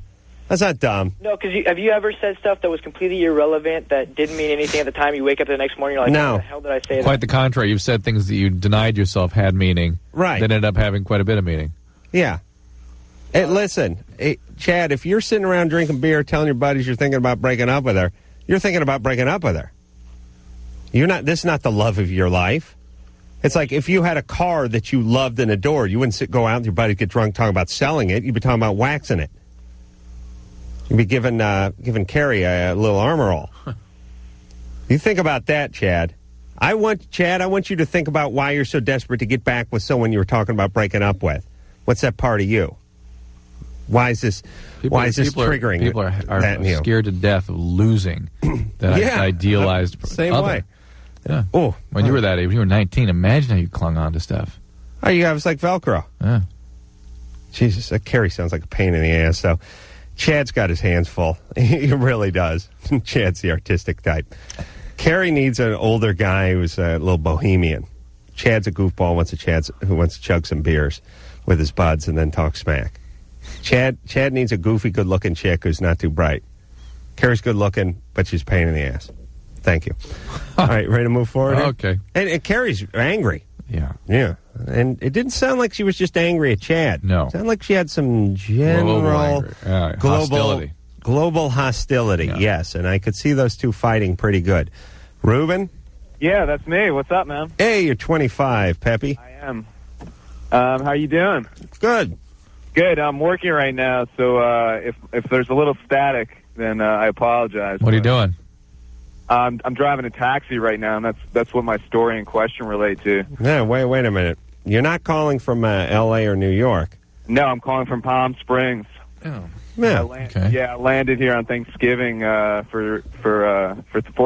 That's not dumb. No, because have you ever said stuff that was completely irrelevant that didn't mean anything at the time? You wake up the next morning, you're like, No. what the hell did I say? Quite the contrary. You've said things that you denied yourself had meaning. Right. That ended up having quite a bit of meaning. Yeah. Hey, listen, Chad, if you're sitting around drinking beer telling your buddies you're thinking about breaking up with her, you're thinking about breaking up with her. This is not the love of your life. It's like if you had a car that you loved and adored, you wouldn't go out and your buddies get drunk talking about selling it. You'd be talking about waxing it. You'd be giving Carrie a little armor all. You think about that, Chad. I want you to think about why you're so desperate to get back with someone you were talking about breaking up with. What's that part of you? Why is this triggering? People are that in you? scared to death of losing that Yeah. idealized Same other. way. Yeah. Oh, when you were that age, when you were 19, imagine how you clung on to stuff. Oh, you have it's like Velcro. Yeah. Jesus, that Carrie sounds like a pain in the ass. So, Chad's got his hands full. He really does. Chad's the artistic type. Carrie needs an older guy who's a little bohemian. Chad's a goofball who wants to chug some beers with his buds and then talk smack. Chad needs a goofy, good-looking chick who's not too bright. Carrie's good-looking, but she's a pain in the ass. Thank you. All right, ready to move forward? here? Okay. And Carrie's angry. Yeah. Yeah. And it didn't sound like she was just angry at Chad. No. It sounded like she had some general hostility. Global hostility, yes. And I could see those two fighting pretty good. Ruben? Yeah, that's me. What's up, man? Hey, you're 25, Peppy. I am. How you doing? Good. Good. I'm working right now, so if there's a little static, then I apologize. What are you doing? I'm driving a taxi right now, and that's what my story in question relate to. Yeah, wait a minute. You're not calling from L.A. or New York. No, I'm calling from Palm Springs. Oh. Yeah. Yeah, I landed here on Thanksgiving for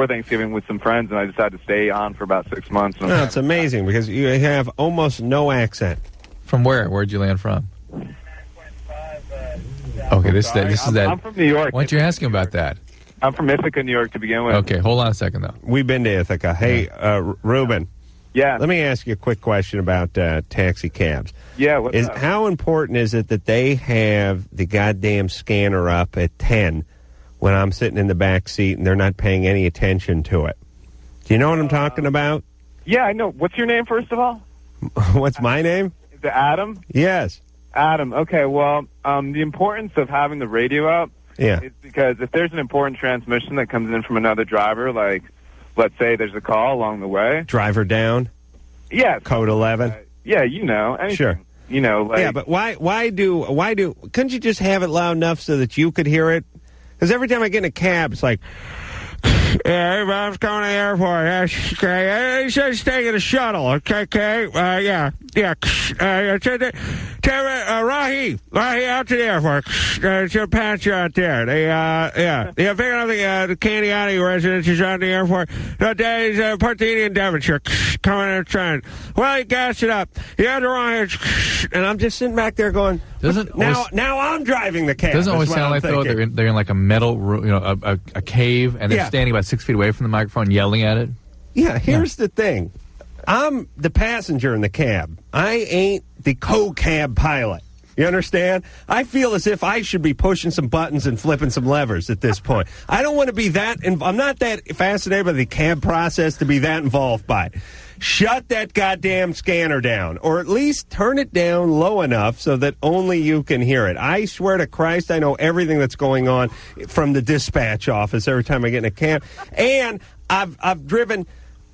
Thanksgiving with some friends, and I decided to stay on for about 6 months. No, it's amazing because you have almost no accent. From where? Where'd you land from? Okay, this is that. I'm from New York. Why don't you ask him about that? I'm from Ithaca, New York, to begin with. Okay, hold on a second, though. We've been to Ithaca. Hey, Ruben. Yeah. Let me ask you a quick question about taxi cabs. Yeah, what's up? How important is it that they have the goddamn scanner up at 10 when I'm sitting in the back seat and they're not paying any attention to it? Do you know what I'm talking about? Yeah, I know. What's your name, first of all? What's my name? Is it Adam? Yes. Adam. Okay, well, the importance of having the radio up is because if there's an important transmission that comes in from another driver, like, let's say there's a call along the way. Driver down? Yeah. Code 11? Yeah, you know. Anything. Sure. You know, like... Yeah, but why do... Couldn't you just have it loud enough so that you could hear it? Because every time I get in a cab, it's like... Yeah, I was going to the airport. Okay, he says he's taking a shuttle. Okay. Yeah. Rahi, out to the airport. She'll pass you out there. Picking up the Candiani residence is on the airport. No, Daddy's Partini and Devonshire coming in train. Well, he gassed it up. He had the wrong and I'm just sitting back there going. Now I'm driving the cab. Doesn't always sound like though they're in like a metal room, a cave, and they're standing about 6 feet away from the microphone, yelling at it. Yeah, here's the thing. I'm the passenger in the cab. I ain't the co-cab pilot. You understand? I feel as if I should be pushing some buttons and flipping some levers at this point. I don't want to be that. I'm not that fascinated by the cab process to be that involved by it. Shut that goddamn scanner down, or at least turn it down low enough so that only you can hear it. I swear to Christ, I know everything that's going on from the dispatch office every time I get in a cab. And I've driven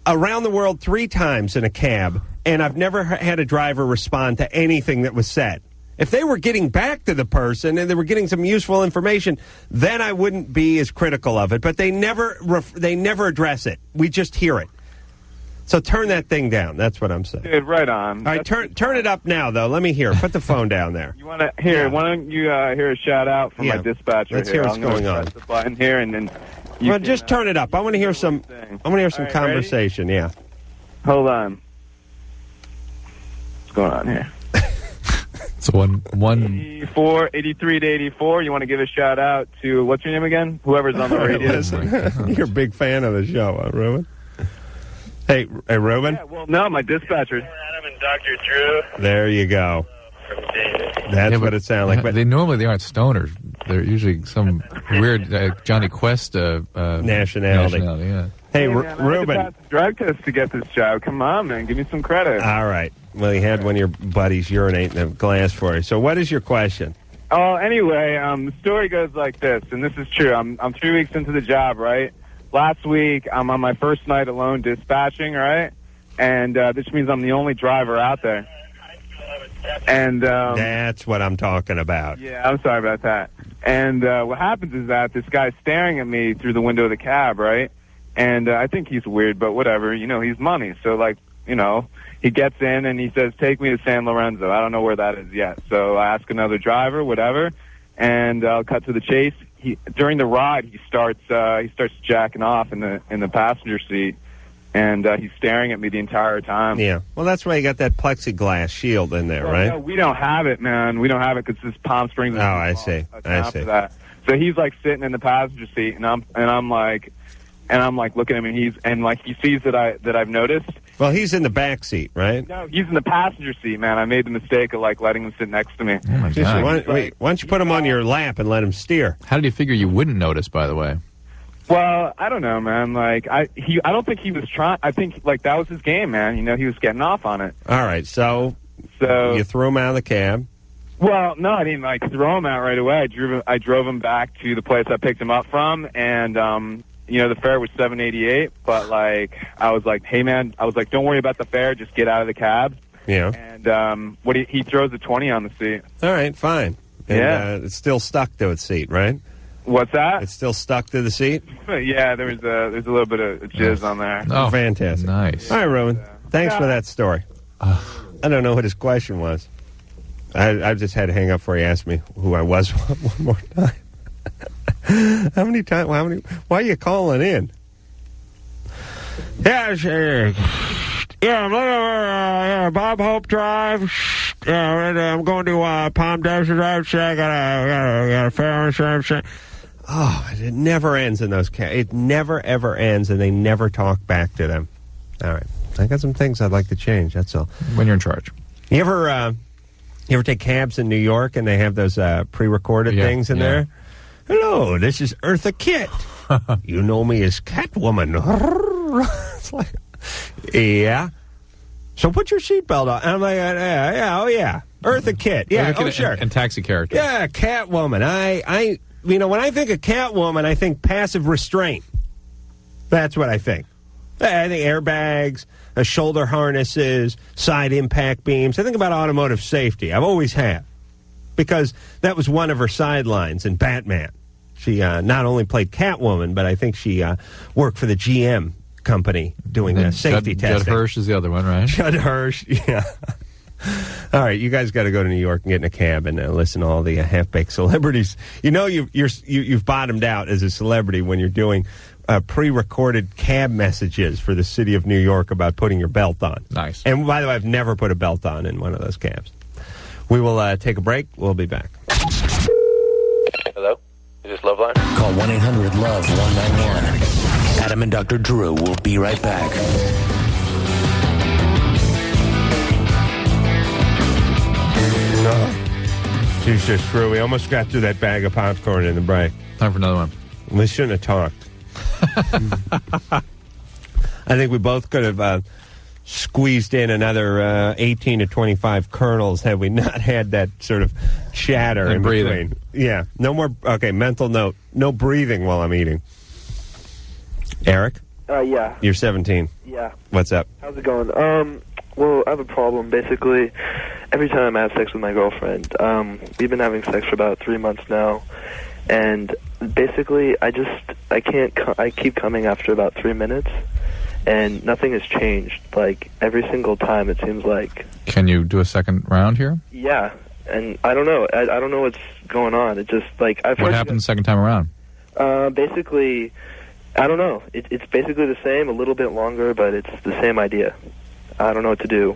around the world 3 times in a cab, and I've never had a driver respond to anything that was said. If they were getting back to the person and they were getting some useful information, then I wouldn't be as critical of it. But they never address it. We just hear it. So turn that thing down. That's what I'm saying. Dude, right on. All right, turn it up now, though. Let me hear. Put the phone down there. You want to hear? Why don't you hear a shout out from my dispatcher? Let's hear what's going on. Press the button here, and then. Well, just turn it up. I want to hear some. I want to hear some conversation. Ready? Yeah. Hold on. What's going on here? So one 83 to 84. You want to give a shout out to what's your name again? Whoever's on the radio. You're a big fan of the show, huh, Ruben? Hey, Ruben? Yeah, well, no, my dispatcher. Adam and Dr. Drew. There you go. That's what it sounds like. But they aren't stoners. They're usually some weird Johnny Quest nationality. Yeah. Hey, man, Ruben. I had to pass the drug test to get this job. Come on, man. Give me some credit. All right. Well, he had one of your buddies urinate in a glass for you. So what is your question? Oh, anyway, the story goes like this, and this is true. I'm 3 weeks into the job, right? Last week, I'm on my first night alone dispatching, right? And this means I'm the only driver out there. And that's what I'm talking about. Yeah, I'm sorry about that. And what happens is that this guy's staring at me through the window of the cab, right? And I think he's weird, but whatever. You know, he's money. So, like, you know, he gets in and he says, take me to San Lorenzo. I don't know where that is yet. So I ask another driver, whatever, and I'll cut to the chase. During the ride, he starts jacking off in the passenger seat, and he's staring at me the entire time. Yeah. Well, that's why you got that plexiglass shield in there, right? No, we don't have it, man. We don't have it because this Palm Springs. Oh, I see. I see. That. So he's like sitting in the passenger seat, and I'm like looking at him, and he sees that I've noticed. Well, he's in the back seat, right? No, he's in the passenger seat, man. I made the mistake of letting him sit next to me. Oh my God. Why don't you put him on your lap and let him steer? How did you figure you wouldn't notice, by the way? Well, I don't know, man. I don't think he was trying. I think that was his game, man. You know, he was getting off on it. All right, so you threw him out of the cab. Well, no, I didn't throw him out right away. I drove him back to the place I picked him up from, and you know, the fare was $7.88, but I was like, hey man, don't worry about the fare, just get out of the cab. Yeah. And he throws a 20 on the seat. All right, fine. And, yeah. It's still stuck to its seat, right? What's that? It's still stuck to the seat? Yeah, there's a little bit of jizz on there. Oh, fantastic. Nice. All right, Roman. Thanks for that story. I don't know what his question was. I just had to hang up before he asked me who I was one more time. How many times? Why are you calling in? Yeah, I'm looking Bob Hope Drive. Yeah, I'm going to Palm Desert Drive. I got a fare insurance. Oh, it never ends in those cases. It never, ever ends, and they never talk back to them. All right. I got some things I'd like to change, that's all. When you're in charge. You ever take cabs in New York, and they have those pre-recorded things in there? Hello, this is Eartha Kitt. You know me as Catwoman. It's like, yeah. So put your seatbelt on. And I'm like, yeah. Eartha Kitt. Yeah, sure. And taxi character. Yeah, Catwoman. I when I think of Catwoman, I think passive restraint. That's what I think. I think airbags, shoulder harnesses, side impact beams. I think about automotive safety. I've always have. Because that was one of her sidelines in Batman. She not only played Catwoman, but I think she worked for the GM company doing safety testing. Judd Hirsch is the other one, right? Judd Hirsch, yeah. All right, you guys got to go to New York and get in a cab and listen to all the half-baked celebrities. You know you've bottomed out as a celebrity when you're doing pre-recorded cab messages for the city of New York about putting your belt on. Nice. And by the way, I've never put a belt on in one of those cabs. We will take a break. We'll be back. Hello? Is this LoveLine? Call 1-800-LOVE-191. Adam and Dr. Drew will be right back. She's just true. We almost got through that bag of popcorn in the break. Time for another one. We shouldn't have talked. I think we both could have squeezed in another 18 to 25 kernels had we not had that sort of chatter And in breathing. between. Yeah. No more. Okay, mental note. No breathing while I'm eating. Eric? Yeah. You're 17. Yeah. What's up? How's it going? Well, I have a problem. Basically, every time I have sex with my girlfriend, we've been having sex for about 3 months now, and basically, I keep coming after about 3 minutes, and nothing has changed. Like, every single time, it seems like. Can you do a second round here? Yeah, and I don't know. I don't know what's going on. It just, like, I've What heard happened the second time around? basically, I don't know. It's basically the same, a little bit longer, but it's the same idea. I don't know what to do.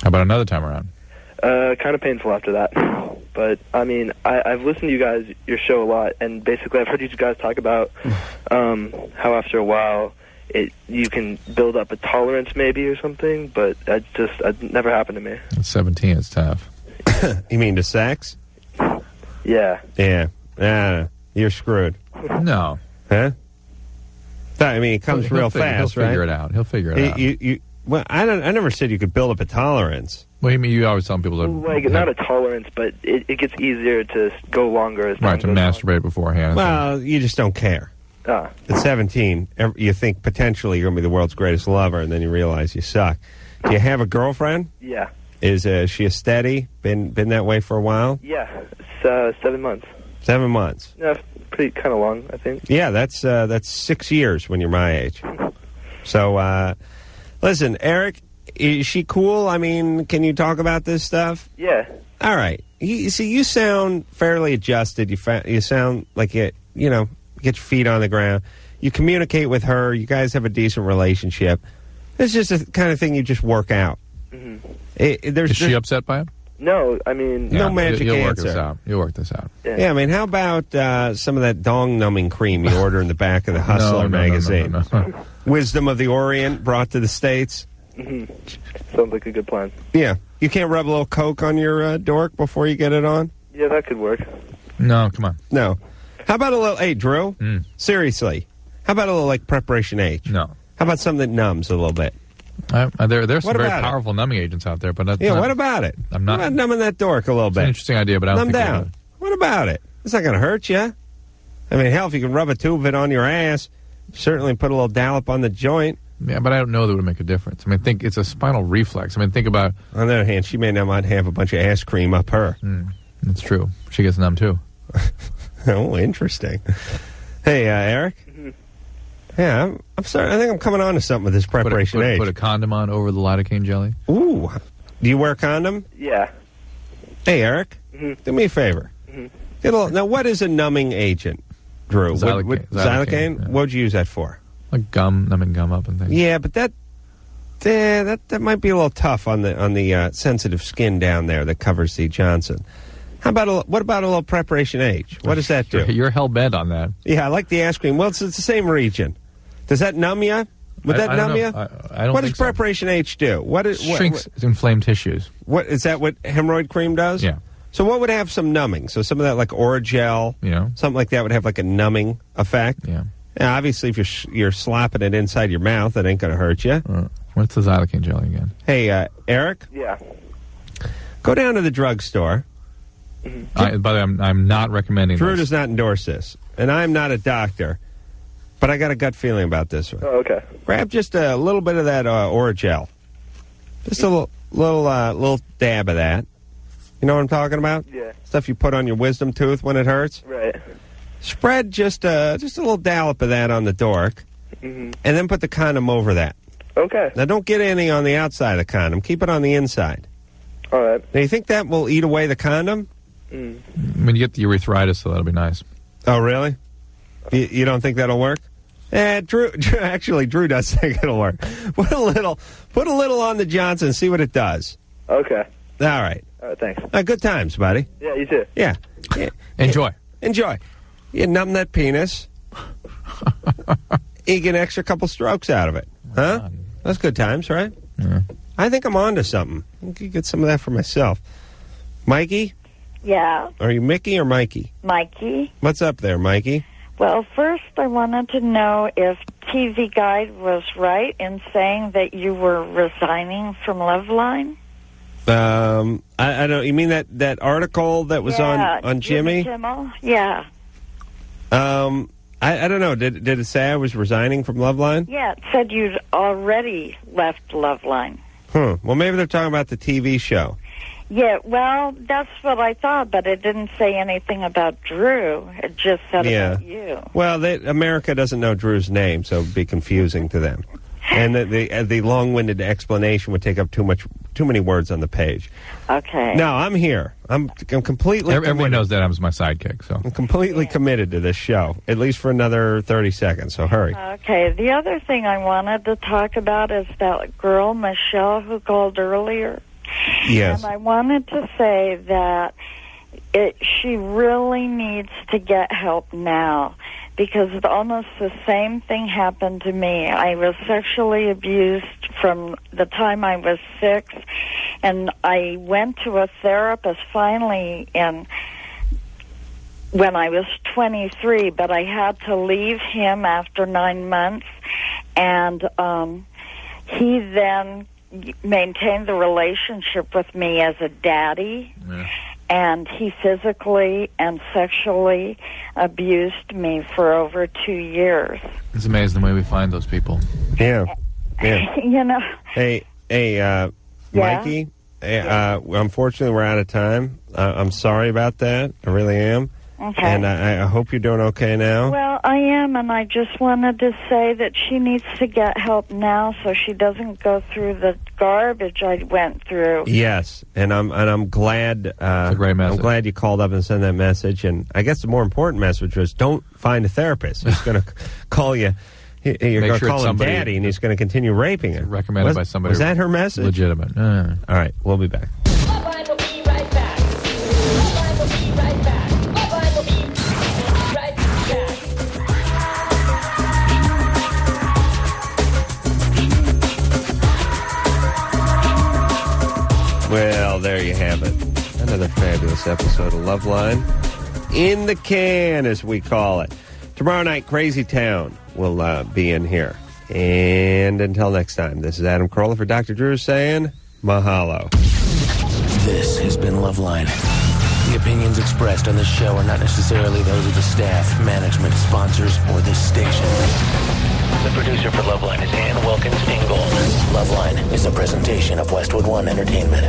How about another time around? Kind of painful after that. But, I mean, I've listened to your show a lot, and basically I've heard you guys talk about how after a while you can build up a tolerance maybe or something, but it never happened to me. At 17, it's tough. You mean to sex? Yeah. Yeah. You're screwed. No. Huh? I mean, it comes real fast, He'll right? figure it out. He'll figure it out. Well, I never said you could build up a tolerance. Well, you mean you always tell people to Like, not a tolerance, but it gets easier to go longer as time right to goes masturbate beforehand. Well, you just don't care. Ah. At 17, you think potentially you're going to be the world's greatest lover, and then you realize you suck. Do you have a girlfriend? Yeah. Is she a steady? Been that way for a while? Yeah. It's 7 months. 7 months. Yeah, pretty kind of long, I think. Yeah, that's 6 years when you're my age. So, listen, Eric, is she cool? I mean, can you talk about this stuff? Yeah. All right. You sound fairly adjusted. You sound like you get your feet on the ground. You communicate with her. You guys have a decent relationship. It's just the kind of thing you just work out. Mm-hmm. Is she upset by it? No, I mean... No magic you'll work answer. this out. You'll work this out. Yeah, I mean, how about some of that dong-numbing cream you order in the back of the Hustler magazine? No. Wisdom of the Orient brought to the States. Mm-hmm. Sounds like a good plan. Yeah. You can't rub a little Coke on your dork before you get it on? Yeah, that could work. No, come on. No. How about a little... Hey, Drew? Seriously. How about a little, like, Preparation H? No. How about something that numbs a little bit? There's some What very about it? powerful numbing agents out there, but that's Yeah, not, what about it? I'm not. What about numbing that dork a little It's bit? an interesting idea, but I don't Numb think down. What about it? It's not going to hurt you. I mean, hell, if you can rub a tube of it on your ass, certainly put a little dollop on the joint. Yeah, but I don't know that would make a difference. I mean, think it's a spinal reflex. I mean, think about... On the other hand, she may not have a bunch of ass cream up her. That's true. She gets numb, too. Oh, interesting. Hey, Eric? Yeah, I'm sorry. I think I'm coming on to something with this Preparation H. Put a condom on over the lidocaine jelly. Ooh. Do you wear a condom? Yeah. Hey, Eric, do me a favor. Now, what is a numbing agent, Drew? Xylocaine. Xylocaine? Yeah. What would you use that for? Like gum, numbing gum up and things. Yeah, but that might be a little tough on the sensitive skin down there that covers the Johnson. What about a little Preparation H? What does that do? You're hell-bent on that. Yeah, I like the ass cream. Well, it's the same region. Does that numb you? Would that numb you? I don't What think does so. Preparation H do? Shrinks inflamed tissues. What is that? What hemorrhoid cream does? Yeah. So what would have some numbing? So some of that like Oragel, something like that would have like a numbing effect. Yeah. Now, obviously, if you're slapping it inside your mouth, that ain't going to hurt you. What's the xylocaine jelly again? Hey, Eric. Yeah. Go down to the drugstore. By the way, I'm not recommending Drew this. does not endorse this, and I'm not a doctor, but I got a gut feeling about this one. Oh, okay. Grab just a little bit of that Oragel, just a little dab of that. You know what I'm talking about? Yeah. Stuff you put on your wisdom tooth when it hurts. Right. Spread just a little dollop of that on the dork, and then put the condom over that. Okay. Now, don't get any on the outside of the condom. Keep it on the inside. All right. Now, you think that will eat away the condom? When you get the urethritis, so that'll be nice. Oh, really? You don't think that'll work? Drew does think it'll work. Put a little on the Johnson, see what it does. Okay. All right. All right, thanks. Good times, buddy. Yeah, you too. Yeah. Enjoy. You numb that penis. You get an extra couple strokes out of it. Huh? That's good times, right? Yeah. I think I'm on to something. I could get some of that for myself. Mikey? Yeah, Are you Mickey or Mikey? Mikey. What's up there, Mikey? Well, first I wanted to know if TV Guide was right in saying that you were resigning from LoveLine. I don't. You mean that article that was on Jimmy? Kimmel? Yeah. I don't know. Did it say I was resigning from LoveLine? Yeah, it said you'd already left LoveLine. Well, maybe they're talking about the TV show. Yeah, well, that's what I thought, but it didn't say anything about Drew. It just said about you. Well, America doesn't know Drew's name, so it'd be confusing to them. And the long-winded explanation would take up too many words on the page. Okay. No, I'm here. I'm completely. Everyone knows that I'm my sidekick, so I'm completely committed to this show, at least for another 30 seconds. So hurry. Okay. The other thing I wanted to talk about is that girl Michelle who called earlier. Yes. And I wanted to say that she really needs to get help now, because almost the same thing happened to me. I was sexually abused from the time I was 6, and I went to a therapist finally when I was 23, but I had to leave him after 9 months, and he then maintained the relationship with me as a daddy. Yeah. And he physically and sexually abused me for over 2 years. It's amazing the way we find those people. Yeah. You know. Hey, Mikey. Unfortunately, we're out of time. I'm sorry about that. I really am. Okay. And I hope you're doing okay now. Well, I am, and I just wanted to say that she needs to get help now so she doesn't go through the garbage I went through. Yes, and I'm glad. It's a great message. I'm glad you called up and sent that message. And I guess the more important message was don't find a therapist. He's going to call you. You're going to call him daddy, and he's going to continue raping her. Recommended by somebody. Was that her message? Legitimate. All right, we'll be back. LoveLine will be right back. LoveLine will be right back. LoveLine will be right back. Well, there you have it. Another fabulous episode of LoveLine. In the can, as we call it. Tomorrow night, Crazy Town will be in here. And until next time, this is Adam Carolla for Dr. Drew saying mahalo. This has been LoveLine. The opinions expressed on this show are not necessarily those of the staff, management, sponsors, or this station. The producer for LoveLine is Ann Wilkins Ingold. LoveLine is a presentation of Westwood One Entertainment.